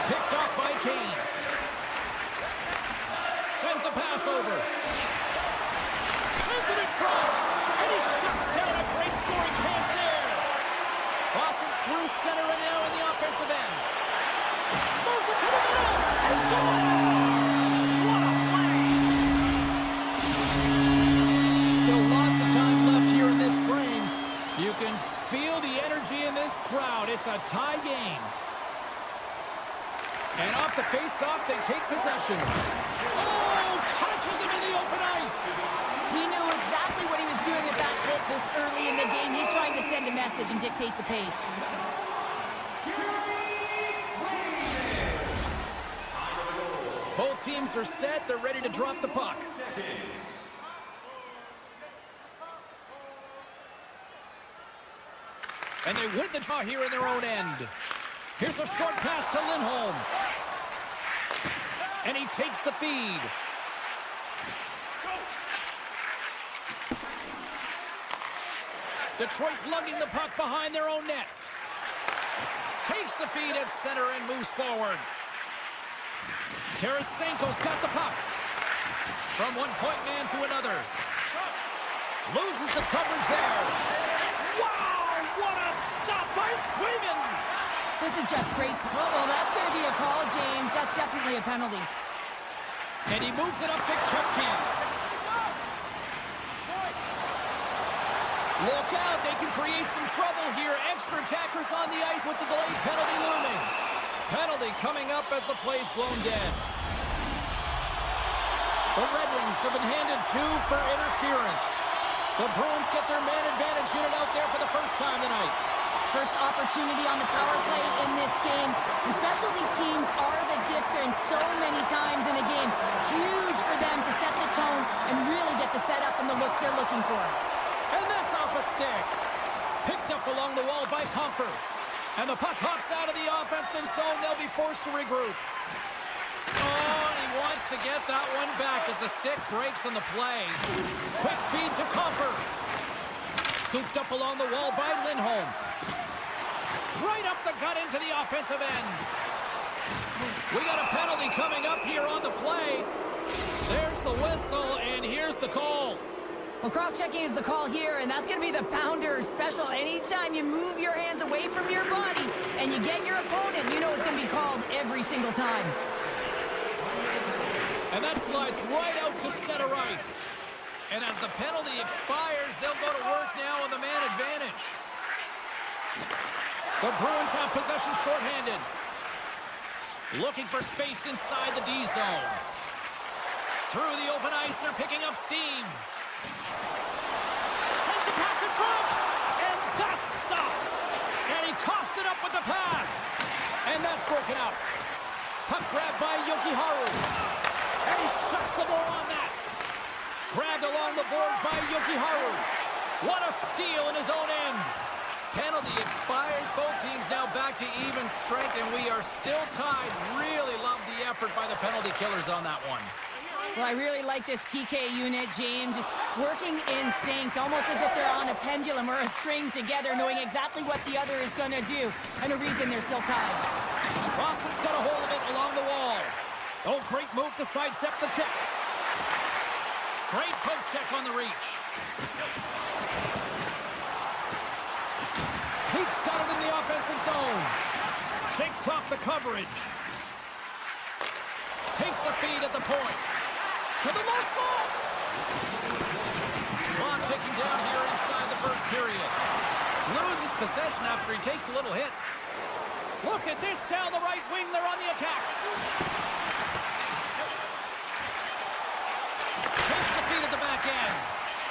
Picked off by Kane. Sends a pass over. Sends it in front. And he shuts down a great scoring chance there. Boston's through center and now in the offensive end. Moves it to the middle. And scores! What a play! Still lots of time left here in this frame. You can feel the energy in this crowd. It's a tie game. And off the face-off, they take possession. Oh, catches him in the open ice. He knew exactly what he was doing with that hit this early in the game. He's trying to send a message and dictate the pace. Both teams are set. They're ready to drop the puck. And they win the draw here in their own end. Here's a short pass to Lindholm. And he takes the feed. Detroit's lugging the puck behind their own net. Takes the feed at center and moves forward. Tarasenko's got the puck. From one point man to another. Loses the coverage there. Wow, what a stop by Swayman! This is just great. Well, that's going to be a call, James. That's definitely a penalty. And he moves it up to Kempton. Look out, they can create some trouble here. Extra attackers on the ice with the delayed penalty looming. Penalty coming up as the play's blown dead. The Red Wings have been handed 2 for interference. The Bruins get their man advantage unit out there for the first time tonight. First opportunity on the power play in this game. And specialty teams are the difference so many times in a game. Huge for them to set the tone and really get the setup and the looks they're looking for. And that's off a stick. Picked up along the wall by Comfer. And the puck hops out of the offensive zone. They'll be forced to regroup. Oh, he wants to get that one back as the stick breaks on the play. Quick feed to Comfer. Scooped up along the wall by Lindholm. Right up the gut into the offensive end. We got a penalty coming up here on the play. There's the whistle, and here's the call. Well, cross-checking is the call here, and that's going to be the pounder special. Anytime you move your hands away from your body and you get your opponent, you know it's going to be called every single time. And that slides right out to center ice. And as the penalty expires, they'll go to work now on the man advantage. The Bruins have possession shorthanded. Looking for space inside the D zone. Through the open ice, they're picking up steam. Sends the pass in front, and that's stopped. And he coughs it up with the pass. And that's broken out. Puck grabbed by Jokiharju. And he shuts the door on that. Grabbed along the boards by Jokiharju. What a steal in his own end. Penalty expires. Both teams now back to even strength, and we are still tied. Really love the effort by the penalty killers on that one. Well, I really like this PK unit, James. Just working in sync, almost as if they're on a pendulum or a string together, knowing exactly what the other is going to do, and a reason they're still tied. Boston's got a hold of it along the wall. Oh, great move to sidestep the check. Great poke check on the reach. Peak's got it in the offensive zone. Shakes off the coverage. Takes the feed at the point. To the low slot. Clock ticking down here inside the first period. Loses possession after he takes a little hit. Look at this down the right wing. They're on the attack.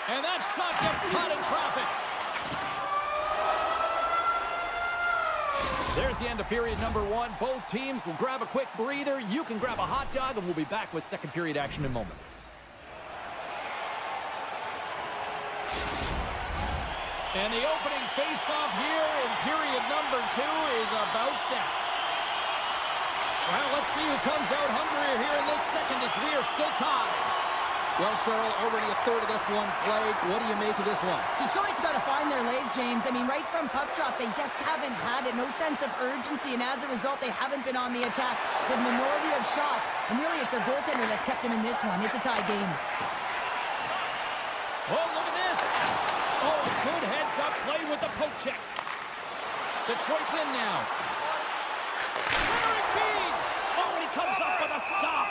And that shot gets caught in traffic. There's the end of period number 1. Both teams will grab a quick breather. You can grab a hot dog, and we'll be back with second period action in moments. And the opening face-off here in period number 2 is about set. Well, let's see who comes out hungrier here in this second as we are still tied. Well, Cheryl, already a third of this one played. What do you make of this one? Detroit's got to find their legs, James. I mean, right from puck drop, they just haven't had it. No sense of urgency, and as a result, they haven't been on the attack. The minority of shots, and really it's their goaltender that's kept them in this one. It's a tie game. Oh, look at this. Oh, a good heads-up play with the poke check. Detroit's in now. Centering feed. Oh, he comes up with a stop.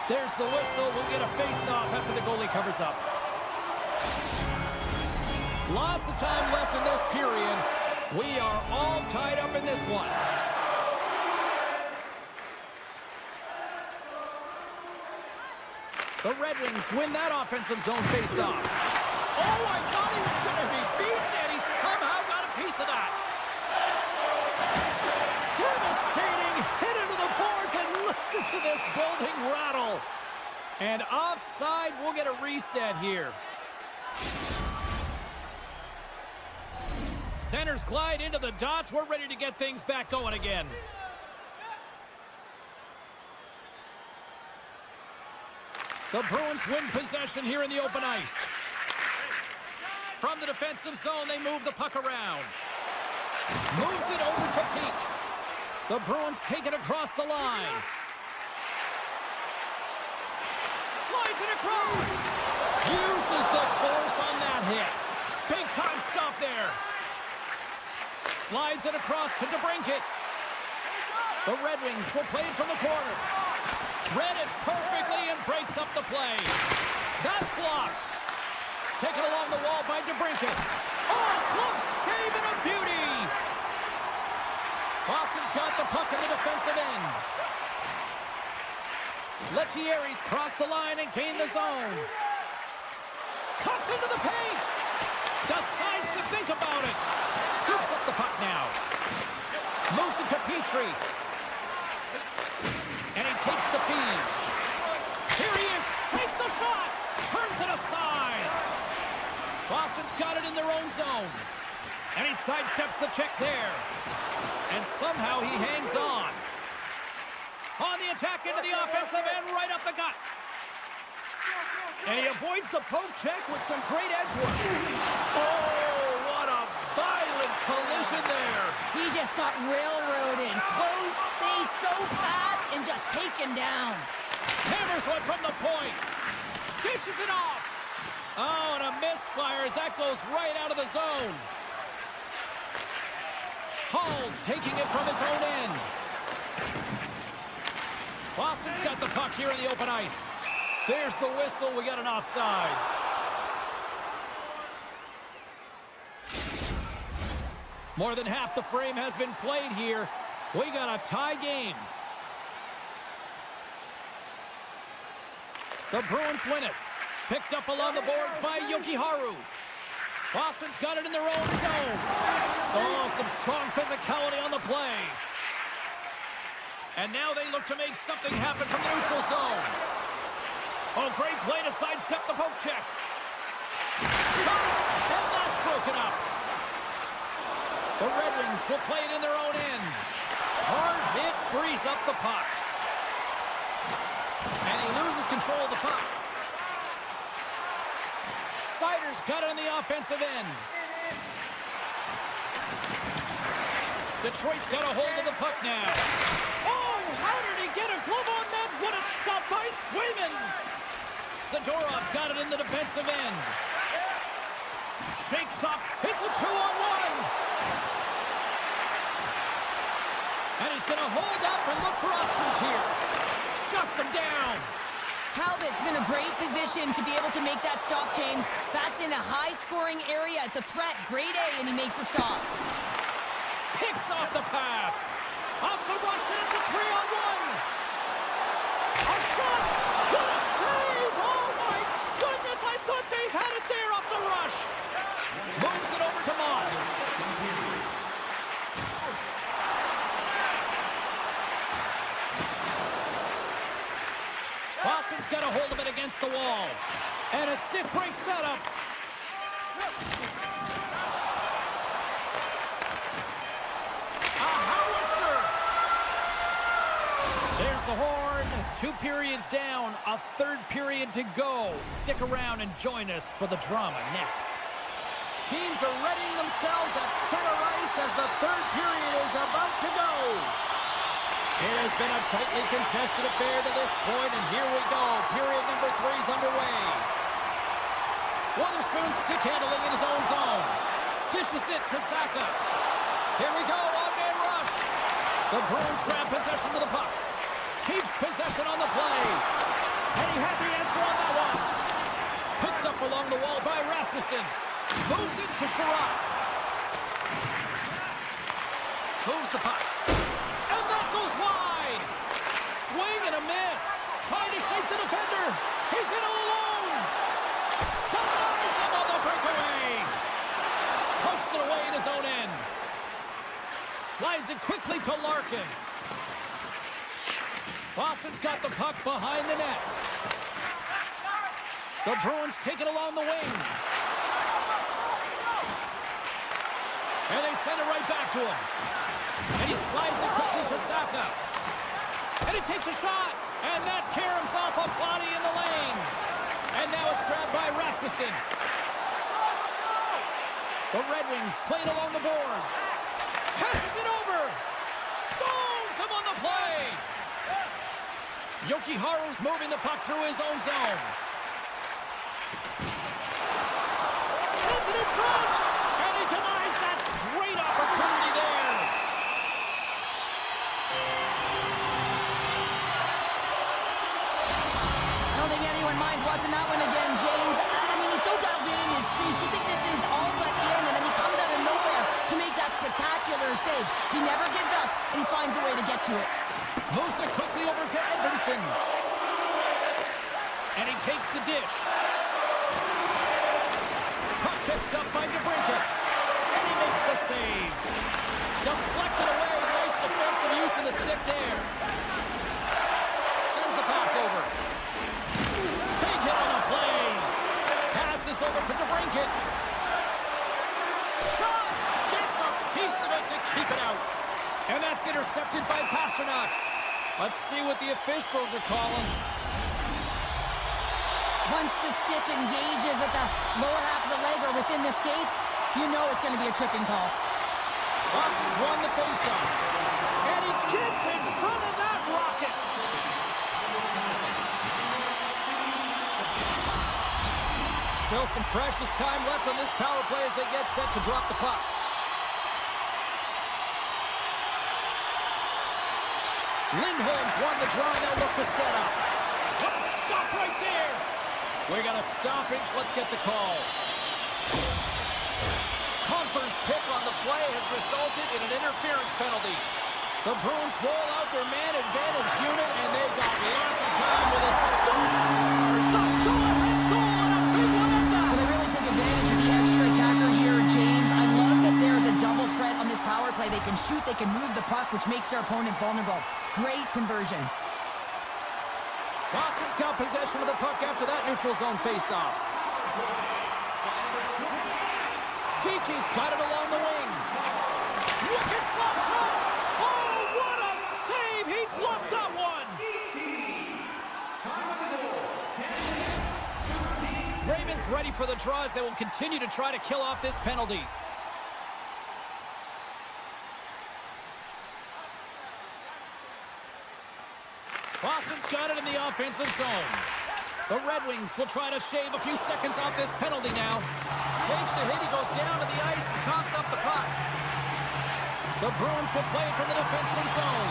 There's the whistle. We'll get a face-off after the goalie covers up. Lots of time left in this period. We are all tied up in this one. The Red Wings win that offensive zone face-off. Oh, I thought he was going to be beaten, and he somehow got a piece of that. Devastating hit into the boards, and listen to this building rattle. And offside, we'll get a reset here. Centers glide into the dots. We're ready to get things back going again. The Bruins win possession here in the open ice. From the defensive zone, they move the puck around. Moves it over to Peak. The Bruins take it across the line. Slides it across. Uses the force on that hit. Big time stop there. Slides it across to DeBrincat. The Red Wings will play it from the corner. Read it perfectly and breaks up the play. That's blocked. Taken along the wall by DeBrincat. Oh, close save and a beauty. Boston's got the puck in the defensive end. Lettieri's crossed the line and gained the zone. Cuts into the paint. Decides to think about it. Scoops up the puck now. Moves it to Petrie. And he takes the feed. Here he is. Takes the shot. Turns it aside. Boston's got it in their own zone. And he sidesteps the check there. And somehow he hangs on. On the attack into the offensive end, right up the gut. And he avoids the poke check with some great edge work. Oh, what a violent collision there. He just got railroaded. Closed space so fast and just taken down. Hammers one from the point. Dishes it off. Oh, and a misfire as that goes right out of the zone. Hall's taking it from his own end. Boston's got the puck here in the open ice. There's the whistle. We got an offside. More than half the frame has been played here. We got a tie game. The Bruins win it. Picked up along the boards by Jokiharju. Boston's got it in their own zone. Oh, some strong physicality on the play. And now they look to make something happen from the neutral zone. Oh, great play to sidestep the poke check. Shot, and that's broken up. The Red Wings will play it in their own end. Hard hit frees up the puck. And he loses control of the puck. Sider's got it on the offensive end. Detroit's got a hold of the puck now. Oh, how did he get a glove on that? What a stop by Swayman. Zadorov's got it in the defensive end. Shakes up. It's a 2-on-1. And he's going to hold up and look for options here. Shuts him down. Talbot's in a great position to be able to make that stop, James. That's in a high-scoring area. It's a threat. Grade A, and he makes the stop. Picks off the pass. Off the rush, and it's a 3-on-1. A shot. What a save. Oh, my goodness. I thought they had it there. Boston's got a hold of it against the wall. And a stick break setup. A howitzer. There's the horn. 2 periods down. A 3rd period to go. Stick around and join us for the drama next. Teams are readying themselves at center ice as the 3rd period is about to go. It has been a tightly contested affair to this point, and here we go. Period number 3 is underway. Witherspoon stick handling in his own zone. Dishes it to Saka. Here we go, on-man rush. The Bruins grab possession of the puck. Keeps possession on the play. And he had the answer on that one. Picked up along the wall by Rasmussen. Moves it to Sherrod. Moves the puck. And that goes wide. Swing and a miss. Trying to shake the defender. He's in all alone. Denies him on the breakaway. Pokes it away in his own end. Slides it quickly to Larkin. Boston's got the puck behind the net. The Bruins take it along the wing. And they send it right back to him. And he slides it quickly to Saka. And he takes a shot. And that caroms off a body in the lane. And now it's grabbed by Rasmussen. The Red Wings play it along the boards. Passes it over. Stones him on the play. Jokiharju's moving the puck through his own zone. Sends it in front. And he denies that great opportunity there. I don't think anyone minds watching that one again, James. I mean, he's so dialed in his crease. You think this is all but in, and then he comes out of nowhere to make that spectacular save. He never gives up, and he finds a way to get to it. Moves it quickly over to Edvinsson. And he takes the dish. Puck picked up by DeBrincat. And he makes the save. Deflected away. Nice defensive use of the stick there. Sends the pass over. Big hit on the play. Passes over to DeBrincat. Shot. Gets a piece of it to keep it out. And that's intercepted by Pasternak. Let's see what the officials are calling. Once the stick engages at the lower half of the leg or within the skates, you know it's going to be a tripping call. Boston's won the faceoff. And he gets in front of that rocket. Still some precious time left on this power play as they get set to drop the puck. Lindholm's won the draw, they'll look to set up. What a stop right there! We got a stoppage, let's get the call. Confer's pick on the play has resulted in an interference penalty. The Bruins roll out their man advantage unit, and they've got lots of time with this. Scores! The go-ahead goal, and a big one at that! Well, they really took advantage of the extra attacker here, James. I love that there's a double threat on this power play. They can shoot, they can move the puck, which makes their opponent vulnerable. Great conversion. Boston's got possession of the puck after that neutral zone face-off. Geeky's got it along the wing. Wicked slap shot. Oh, what a save! He bluffed that one. Raymond's ready for the draws. They will continue to try to kill off this penalty. Boston's got it in the offensive zone. The Red Wings will try to shave a few seconds off this penalty now. Takes a hit, he goes down to the ice and coughs up the puck. The Bruins will play from the defensive zone.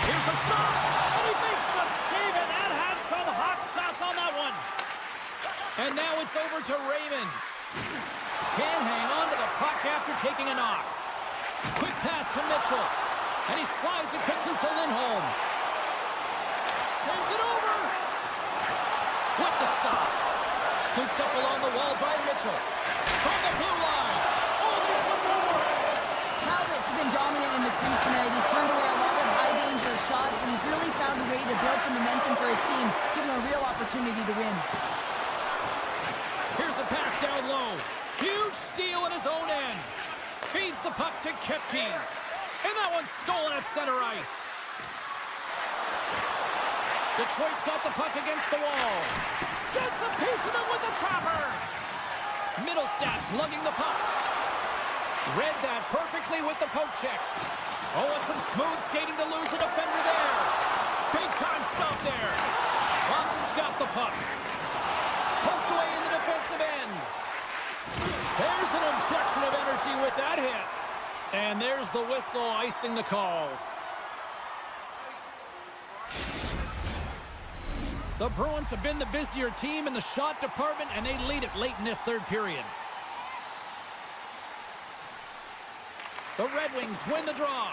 Here's a shot, and he makes the save, and that had some hot sauce on that one. And now it's over to Raymond. Can't hang on to the puck after taking a knock. Quick pass to Mitchell. And he slides it quickly to Lindholm. Sends it over. With the stop. Scooped up along the wall by Mitchell. From the blue line. Oh, there's one more. Talbot's been dominant in the crease tonight. He's turned away a lot of high-danger shots, and he's really found a way to build some momentum for his team, give him a real opportunity to win. Here's a pass down low. Huge steal in his own end. Feeds the puck to Kepke. And that one's stolen at center ice. Detroit's got the puck against the wall. Gets a piece of it with the trapper. Middlestats lugging the puck. Read that perfectly with the poke check. Oh, and some smooth skating to lose a defender there. Big time stop there. Boston's got the puck. Poked away in the defensive end. There's an injection of energy with that hit. And there's the whistle icing the call. The Bruins have been the busier team in the shot department, and they lead it late in this third period. The Red Wings win the draw.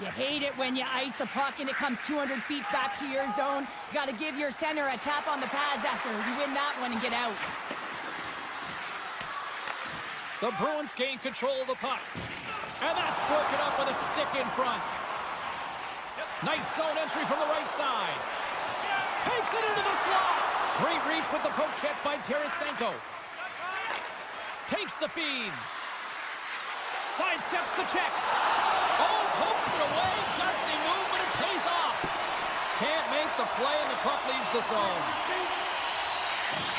You hate it when you ice the puck and it comes 200 feet back to your zone. You got to give your center a tap on the pads after you win that one and get out. The Bruins gain control of the puck. And that's broken up with a stick in front. Nice zone entry from the right side. Takes it into the slot. Great reach with the poke check by Tarasenko. Takes the feed. Sidesteps the check. Oh, pokes it away. Gutsy move, but it pays off. Can't make the play, and the puck leaves the zone.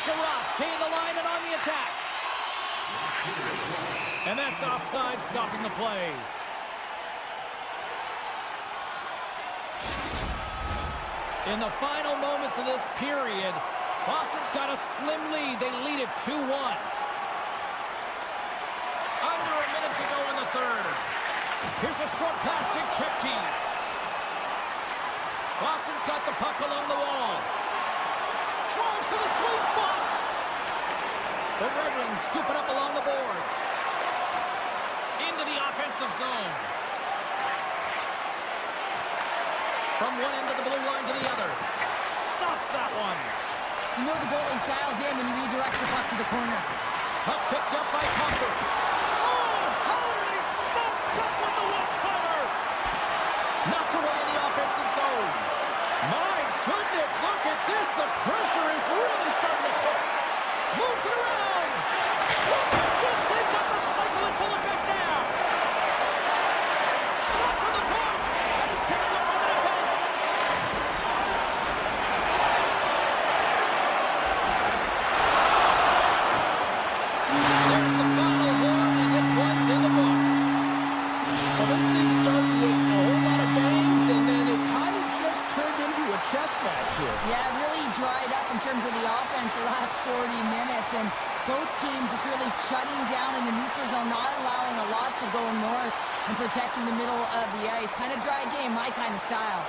Sherratt's gained the line and on the attack. And that's offside, stopping the play. In the final moments of this period, Boston's got a slim lead. They lead it 2-1. Under a minute to go in the third. Here's a short pass to Kepke. Boston's got the puck along the wall. Drives to the sweet spot. The Red Wings scoop it up along the boards. Into the offensive zone. From one end of the blue line to the other. Stops that one. You know the goalie's dialed in when he redirects the puck to the corner. Puck picked up by Comfort. Oh, how did he stop that with the one-timer? Knocked away in the offensive zone. My goodness, look at this. The pressure is really starting to cook. Moves it around. Look at this. They've got the cycle in full effect now. Shot from the point. That is picked up by the defense. There's the final horn, and this one's in the books. Well, this thing started with a whole lot of bangs, and then it kind of just turned into a chess match here. Yeah, it really dried up in terms of the offense the last 40 minutes, and both teams just really shutting down in the neutral zone, not allowing a lot to go north and protecting the middle of the ice. Kind of dry game, my kind of style.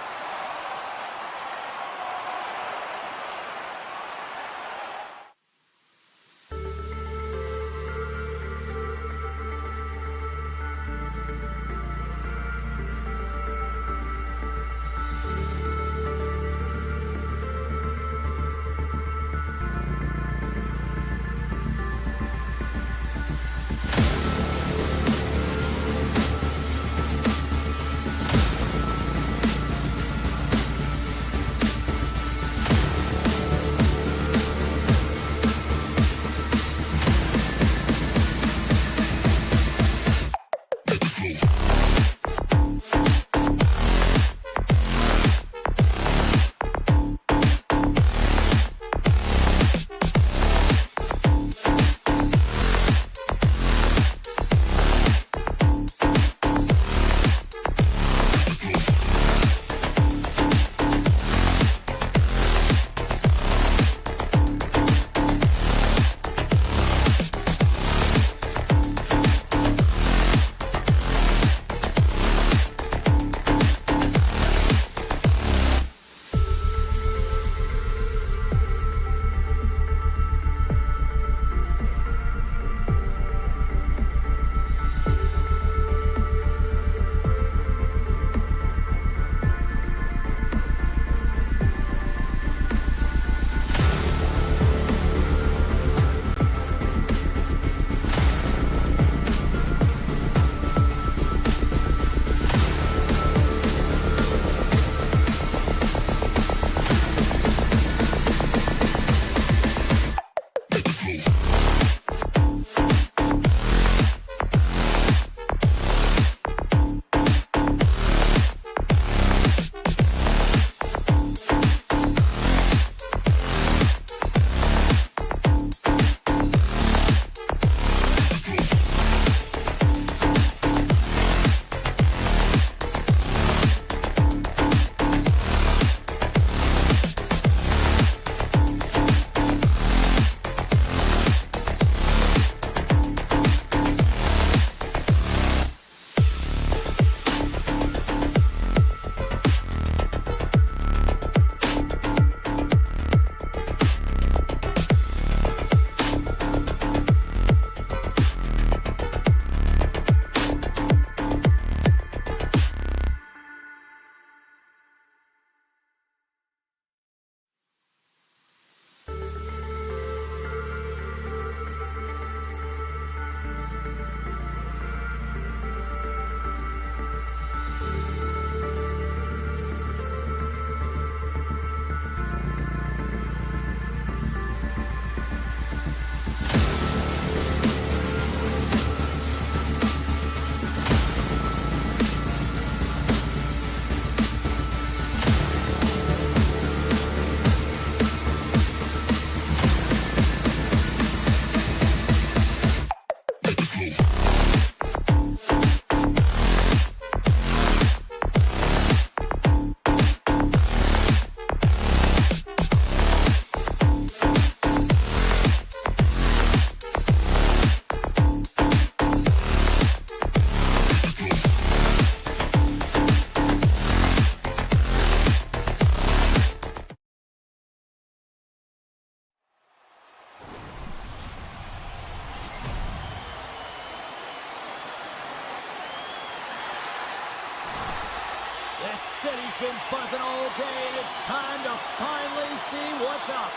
frozen all day. It's time to finally see what's up.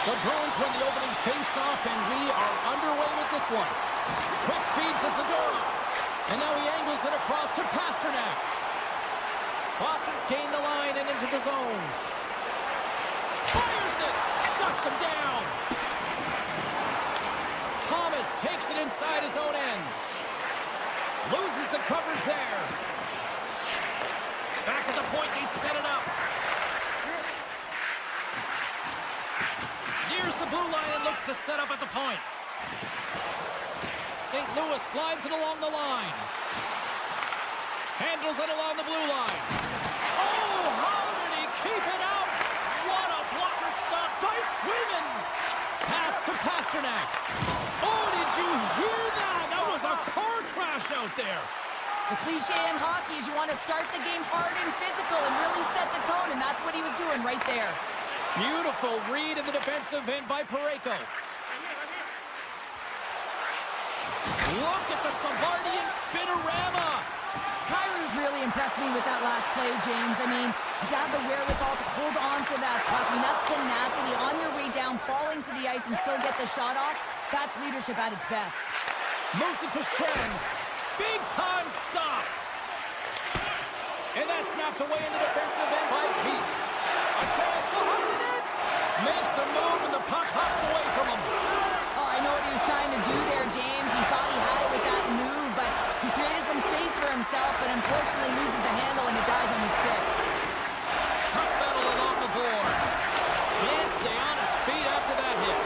The Bruins win the opening face-off, and we are underway with this one. Quick feed to Segura. And now he angles it across to Pasternak. Boston's gained the line and into the zone. Fires it! Shuts him down! Thomas takes it inside his own end. Loses the coverage there. Back at the point, they set it up. Nears the blue line and looks to set up at the point. St. Louis slides it along the line. Handles it along the blue line. Oh, how did he keep it out? What a blocker stop by Sweden. Pass to Pasternak. Oh, did you hear that? That was a car crash out there. The cliche in hockey is you want to start the game hard and physical and really set the tone, and that's what he was doing right there. Beautiful read in the defensive end by Parayko. Look at the Savardian spinorama. Kyrou's really impressed me with that last play, James. I mean, you have the wherewithal to hold on to that puck. I mean, that's tenacity on your way down, falling to the ice and still get the shot off. That's leadership at its best. Moves it to Shen. Big time stop. And that's snapped away in the defensive end by Pete. A chance behind the net. Makes a move and the puck hops away from him. Oh, I know what he was trying to do there, James. He thought he had it with that move, but he created some space for himself, but unfortunately loses the handle and it dies on his stick. Puck battle along the boards. Can't stay on his feet after that hit.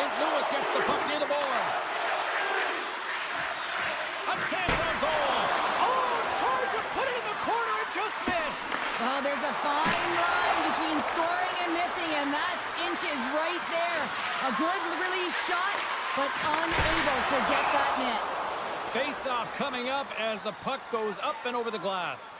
St. Louis gets the puck near the boards. A chance on goal. Oh, tried to put it in the corner and just missed. Well, there's a fine line between scoring and missing, and that's inches right there. A good release shot, but unable to get that net. Face-off coming up as the puck goes up and over the glass.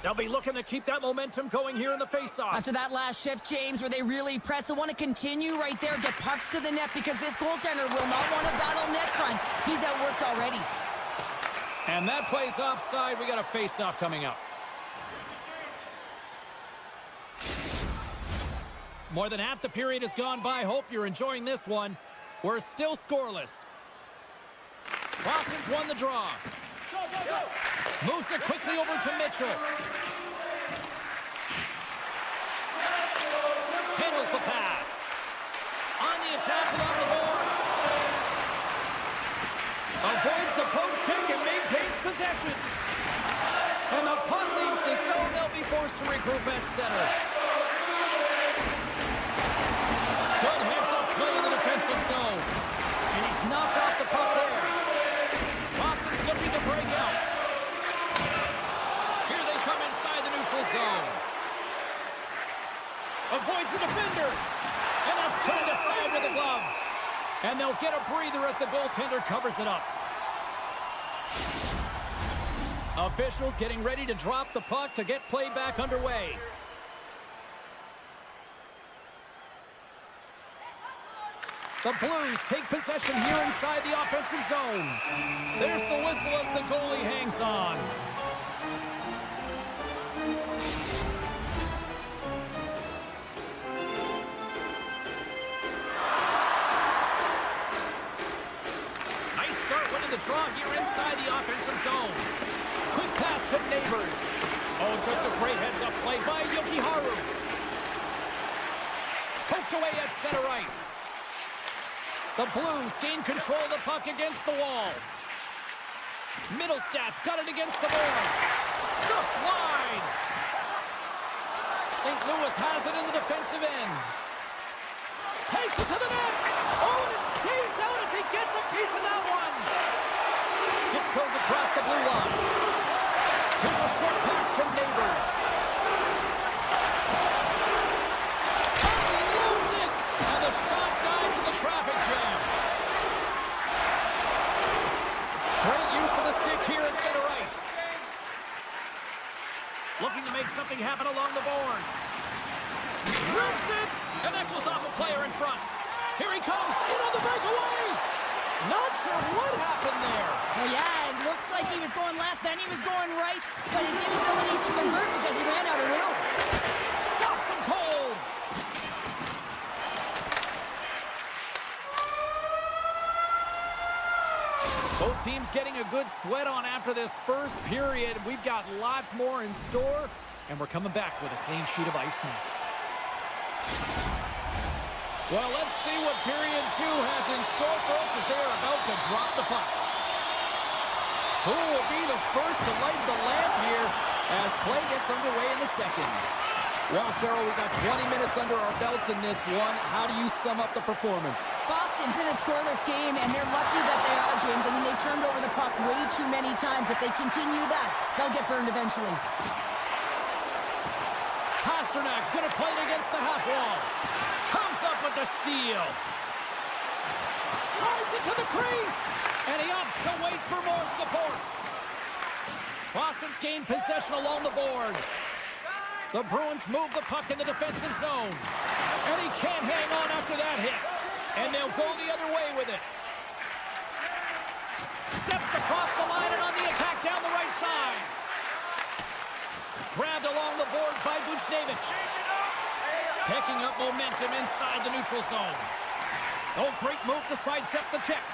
They'll be looking to keep that momentum going here in the face-off. After that last shift, James, where they really press, they want to continue right there, get pucks to the net, because this goaltender will not want to battle net front. He's outworked already. And that plays offside. We got a face-off coming up. More than half the period has gone by. Hope you're enjoying this one. We're still scoreless. Boston's won the draw. Moves it quickly over to Mitchell. Handles the pass. On the attack along the boards. Avoids the poke check and maintains possession. And the puck leaves the zone. They'll be forced to regroup at center. Good heads-up play in the defensive zone. And he's knocked off the puck there. Boston's looking to break out. Here they come inside the neutral zone. Avoids the defender. And that's turned aside with a glove. And they'll get a breather as the goaltender covers it up. Officials getting ready to drop the puck to get play back underway. The Blues take possession here inside the offensive zone. There's the whistle as the goalie hangs on. Nice start winning the draw here inside the offensive zone. Quick pass to Neighbors. Oh, just a great heads-up play by Haru. Poked away at center ice. The Blues gain control of the puck against the wall. Middlestad's got it against the boards. Just wide. St. Louis has it in the defensive end. Takes it to the net. Oh, and it stays out as he gets a piece of that one. Tiptoes across the blue line. Here's a short pass to Neighbors. Unloads it. And the shot dies in the traffic jam. Great use of the stick here at center ice. Looking to make something happen along the boards. Rips it. And that goes off a player in front. Here he comes. In on the breakaway. Not sure what happened there. Well, yeah, it looks like he was going left, then he was going right, but his inability to convert because he ran out of room. Stops him cold. Both teams getting a good sweat on after this first period. We've got lots more in store, and we're coming back with a clean sheet of ice next. Well, let's see what period 2 has in store for us as they are about to drop the puck. Who will be the first to light the lamp here as play gets underway in the second? Well, Cheryl, we got 20 minutes under our belts in this one. How do you sum up the performance? Boston's in a scoreless game, and they're lucky that they are, James. I mean, they've turned over the puck way too many times. If they continue that, they'll get burned eventually. Pasternak's going to play it against the half wall. Comes up with the steal. Drives it to the crease. And he opts to wait for more support. Boston's gained possession along the boards. The Bruins move the puck in the defensive zone. And he can't hang on after that hit. And they'll go the other way with it. Steps across the line and on the attack down the right side. Grabbed along the boards by Buchnevich. Picking up momentum inside the neutral zone. Oh, great move to sidestep the check.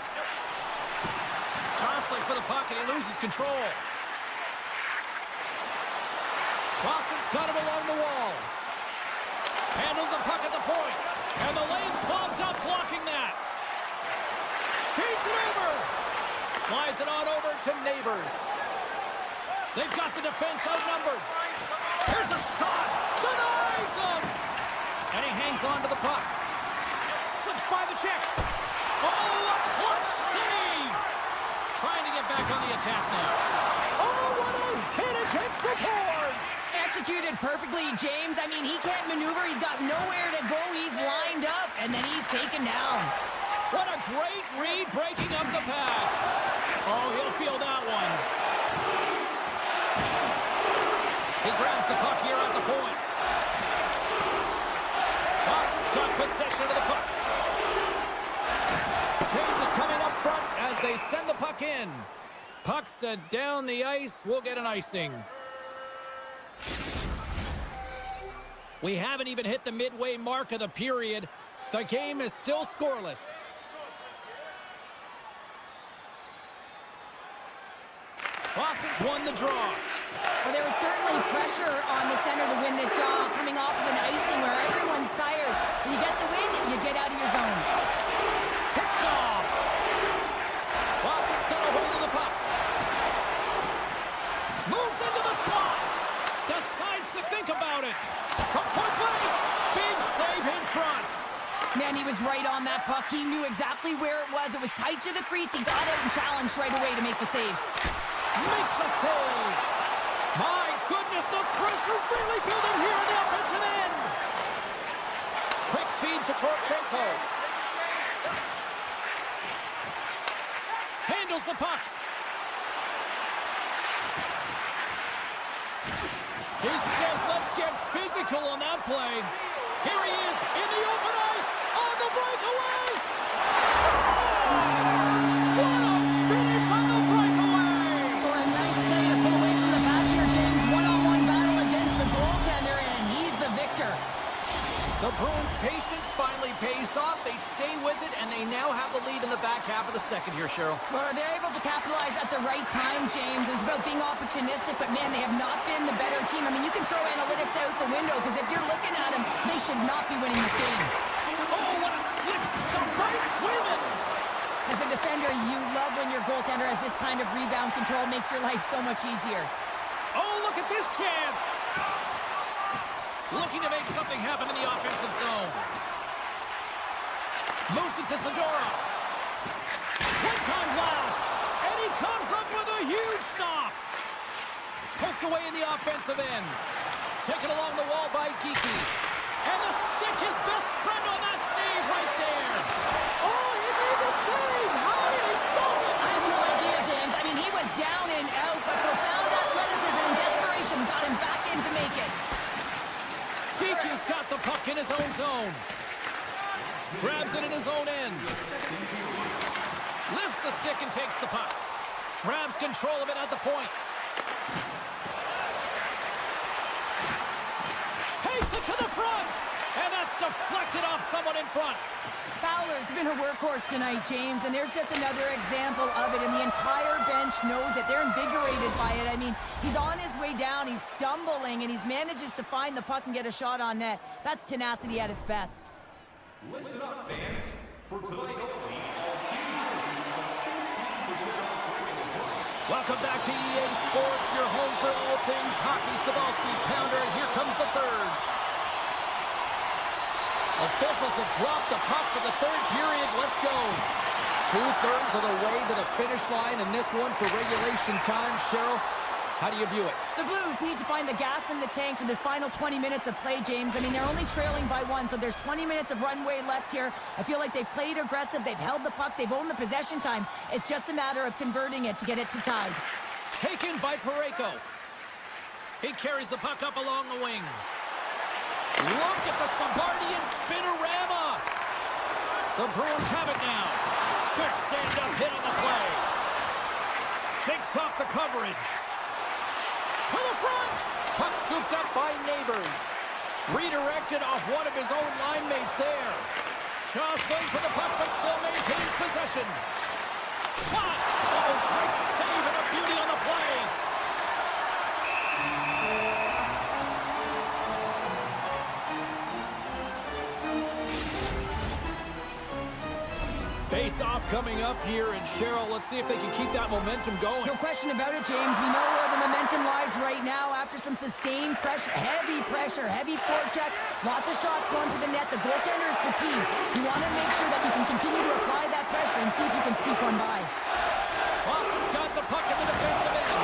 Jostling for the puck and he loses control. Boston's got it along the wall. Handles the puck at the point. And the lane's clogged up blocking that. Feeds it over. Slides it on over to Neighbors. They've got the defense outnumbered. Here's a shot. Denies him. And he hangs on to the puck. Slips by the check. Oh, a clutch save. Trying to get back on the attack now. Oh, what a hit against the boards. Executed perfectly, James. I mean, he can't maneuver. He's got nowhere to go. He's lined up, and then he's taken down. What a great read breaking up the pass. Oh, he'll feel that one. He grabs the puck here at the point. Boston's got possession of the puck. Change is coming up front as they send the puck in. Puck set down the ice. We'll get an icing. We haven't even hit the midway mark of the period. The game is still scoreless. Boston's won the draw. Well, there was certainly pressure on the center to win this draw, coming off of an icing where everyone's tired. You get the win, you get out of your zone. Picked off. Boston's got a hold of the puck. Moves into the slot. Decides to think about it. From point blank. Big save in front. Man, he was right on that puck. He knew exactly where it was. It was tight to the crease. He got out and challenged right away to make the save. Makes a save. My goodness, the pressure really building here in the offensive end. Quick feed to Torchenko. Handles the puck. He says, let's get physical on that play. Here he is in the open ice on the breakaway. Scores! What a finish on the breakaway! Well, a nice play to pull away from the back here, James. One-on-one battle against the goaltender, and he's the victor. The Bruins' patience finally pays off. They stay with it, and they now have the lead in the back half of the second here, Cheryl. Well, they're able to capitalize at the right time, James. It's about being opportunistic, but man, they have not been the better team. I mean, you can throw analytics out the window, because if you're looking at them, they should not be winning this game. Oh, what a slip stop by Swayman! As a defender, you love when your goaltender has this kind of rebound control. Makes your life so much easier. Oh, look at this chance! Looking to make something happen in the offensive zone. Moves it to Segura. One-time blast. And he comes up with a huge stop. Poked away in the offensive end. Taken along the wall by Geeky. And the stick, his best friend on that save right there. Oh, he made the save. How did he stop it? I have no idea, James. I mean, he was down and out, but profound athleticism and desperation got him back in to make it. Geeky's got the puck in his own zone. Grabs it in his own end. Lifts the stick and takes the puck. Grabs control of it at the point. Takes it to the front. And that's deflected off someone in front. Fowler's been a workhorse tonight, James, and there's just another example of it, and the entire bench knows that they're invigorated by it. I mean, he's on his way down, he's stumbling, and he manages to find the puck and get a shot on net. That's tenacity at its best. Listen up, fans. For tonight only, all team jerseys are 50% off regular price. Welcome back to EA Sports, your home for all things hockey. Sabalski, Pounder, and here comes the third. Officials have dropped the puck for the third period. Let's go. 2/3 of the way to the finish line in this one for regulation time. Cheryl, how do you view it? The Blues need to find the gas in the tank for this final 20 minutes of play, James. I mean, they're only trailing by 1, so there's 20 minutes of runway left here. I feel like they've played aggressive, they've held the puck, they've owned the possession time. It's just a matter of converting it to get it to tie. Taken by Parayko. He carries the puck up along the wing. Look at the Savardian spinorama. The Bruins have it now. Good stand-up hit on the play. Shakes off the coverage. To the front. Puck scooped up by Neighbors. Redirected off one of his own line mates there. Jostling for the puck, but still maintains possession. Shot. Oh, great save and a beauty on the play. Face-off coming up here, and Cheryl, let's see if they can keep that momentum going. No question about it, James. We know where the momentum lies right now after some sustained pressure, heavy forecheck, lots of shots going to the net. The goaltender is fatigued. You want to make sure that you can continue to apply that pressure and see if you can squeak one by. Boston's got the puck in the defensive end.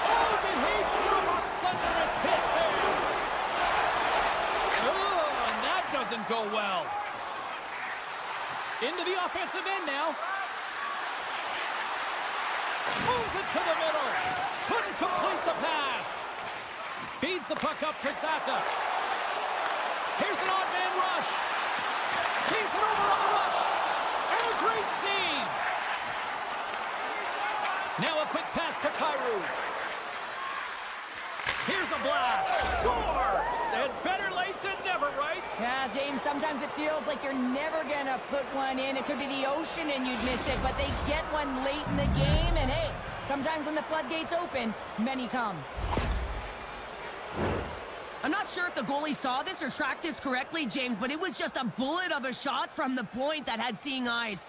Oh, did he drop a thunderous hit there? Oh, and that doesn't go well. Into the offensive end now. Moves it to the middle. Couldn't complete the pass. Feeds the puck up to Saka. Here's an odd man rush. Feeds it over on the rush. And a great save. Now a quick pass to Kyrou. Here's a blast. Scores! And better late than never, right? Yeah, James, sometimes it feels like you're never going to put one in. It could be the ocean and you'd miss it, but they get one late in the game. And hey, sometimes when the floodgates open, many come. I'm not sure if the goalie saw this or tracked this correctly, James, but it was just a bullet of a shot from the point that had seeing eyes.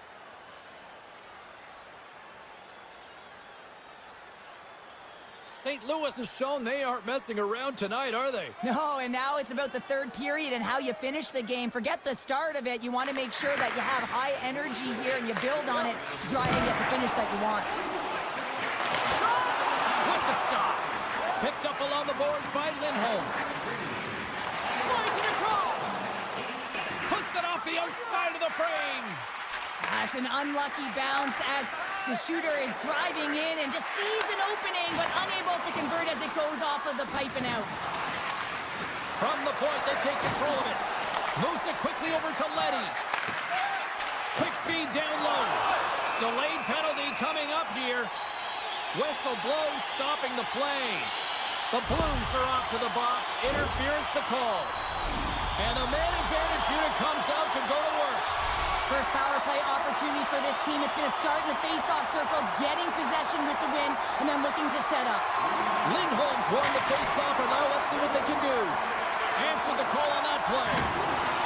St. Louis has shown they aren't messing around tonight, are they? No, and now it's about the third period and how you finish the game. Forget the start of it. You want to make sure that you have high energy here and you build on it to try and get the finish that you want. Shot! With the stop. Picked up along the boards by Lindholm. Slides it across. Puts it off the outside of the frame. That's an unlucky bounce as the shooter is driving in and just sees an opening, but unable to convert as it goes off of the pipe and out. From the point, they take control of it. Moves it quickly over to Leddy. Quick feed down low. Delayed penalty coming up here. Whistle blows, stopping the play. The Blues are off to the box. Interference the call. And the man advantage unit comes out to go to work. First power play opportunity for this team. It's going to start in the face-off circle, getting possession with the win, and then looking to set up. Lindholm's won the face-off, and now let's see what they can do. Answered the call on that play.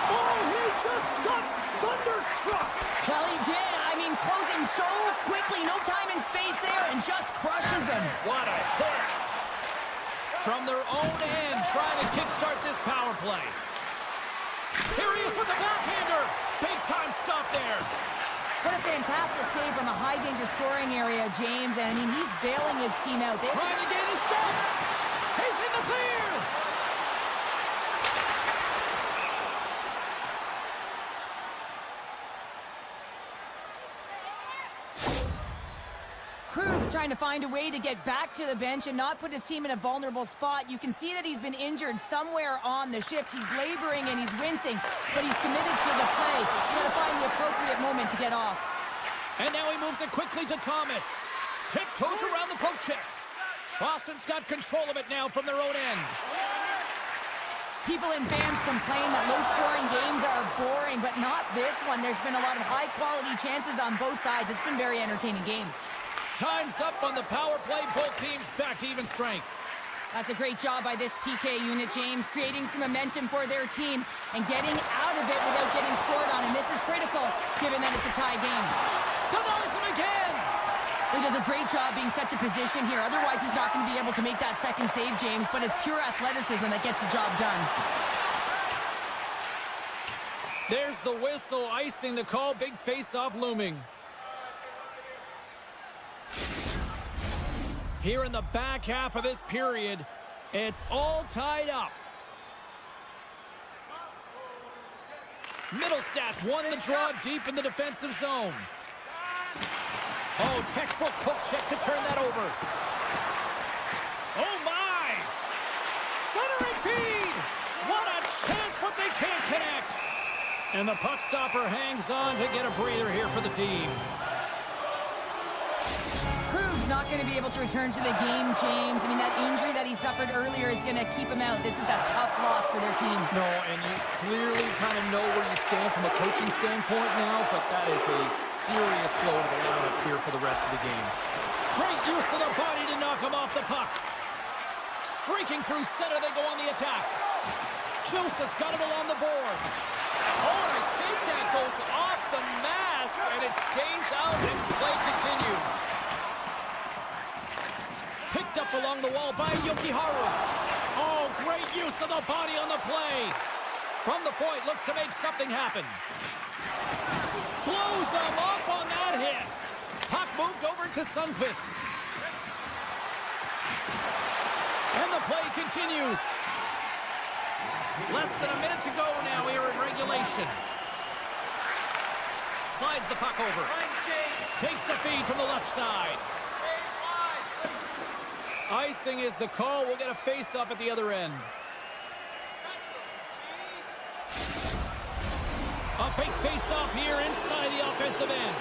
Oh, he just got thunderstruck. Well, he did. I mean, closing so quickly, no time and space there, and just crushes him. What a hit. From their own end, trying to kickstart this power play. Here he is with the backhander. Big time stop there. What a fantastic save from a high-danger scoring area, James. And, I mean, he's bailing his team out. Trying to gain a step. He's in the clear. Krug's trying to find a way to get back to the bench and not put his team in a vulnerable spot. You can see that he's been injured somewhere on the shift. He's laboring and he's wincing, but he's committed to the play. He's got to find the appropriate moment to get off. And now he moves it quickly to Thomas. Tiptoes around the poke check. Boston's got control of it now from their own end. People and fans complain that low-scoring games are boring, but not this one. There's been a lot of high-quality chances on both sides. It's been a very entertaining game. Time's up on the power play. Both teams back to even strength. That's a great job by this PK unit, James, creating some momentum for their team and getting out of it without getting scored on. And this is critical, given that it's a tie game. Denies him again! He does a great job being set to position here. Otherwise, he's not going to be able to make that second save, James. But it's pure athleticism that gets the job done. There's the whistle, icing the call. Big face-off looming. Here in the back half of this period, it's all tied up. Middlestats won the draw deep in the defensive zone. Oh, textbook poke check to turn that over. Oh, my! Centering feed! What a chance, but they can't connect! And the puck stopper hangs on to get a breather here for the team. Krug's not going to be able to return to the game, James. I mean, that injury that he suffered earlier is going to keep him out. This is a tough loss for their team. No, and you clearly kind of know where you stand from a coaching standpoint now, but that is a serious blow to the lineup here for the rest of the game. Great use of the body to knock him off the puck. Streaking through center, they go on the attack. Joseph's got it along the boards. Oh, and I think that goes off the mask, and it stays out, and play continues. Picked up along the wall by Yokiharu. Oh, great use of the body on the play. From the point, looks to make something happen. Blows him up on that hit. Puck moved over to Sundqvist. And the play continues. Less than a minute to go now here in regulation. Slides the puck over. Takes the feed from the left side. Icing is the call. We'll get a face-off at the other end. A big face-off here inside the offensive end.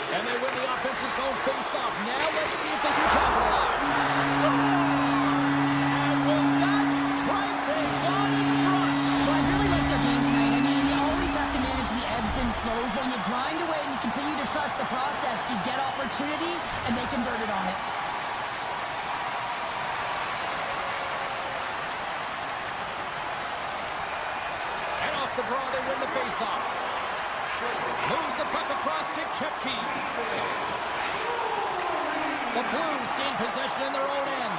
And they win the offensive zone face-off. Now let's see if they can capitalize. Scores! And with that strike, they got in front. Well, I really like their game tonight. I mean, you always have to manage the ebbs and flows. When you grind away and you continue to trust the process, you get opportunity, and they converted on it. And off the draw, they win the face-off. Moves the puck across to Kepke. The Bruins gain possession in their own end.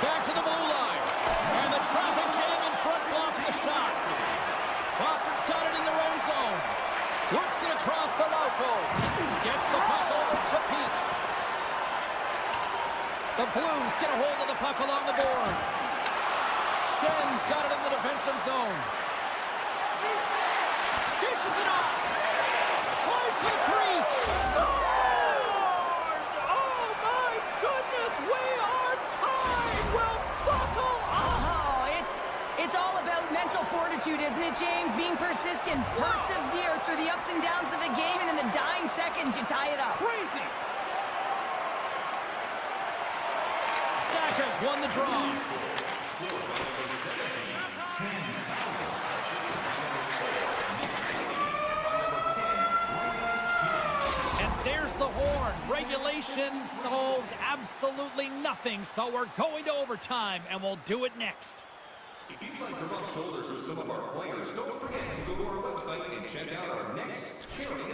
Back to the blue line. And the traffic jam in front blocks the shot. Boston's got it in their own zone. Works it across to Lauko. Gets the puck over to Peak. The Blues get a hold of the puck along the boards. Shen's got it in the defensive zone. Dishes it off. Drives to the crease. Scores! Oh, my goodness. We are tied. Well, buckle up. Oh, it's all about mental fortitude, isn't it, James? Being persistent, persevere through the ups and downs of a game, and in the dying seconds, you tie it up. Crazy. Saka's won the draw. And there's the horn. Regulation solves absolutely nothing, so we're going to overtime, and we'll do it next. If you'd like to rub shoulders with some of our players, don't forget to go to our website and check out our next charity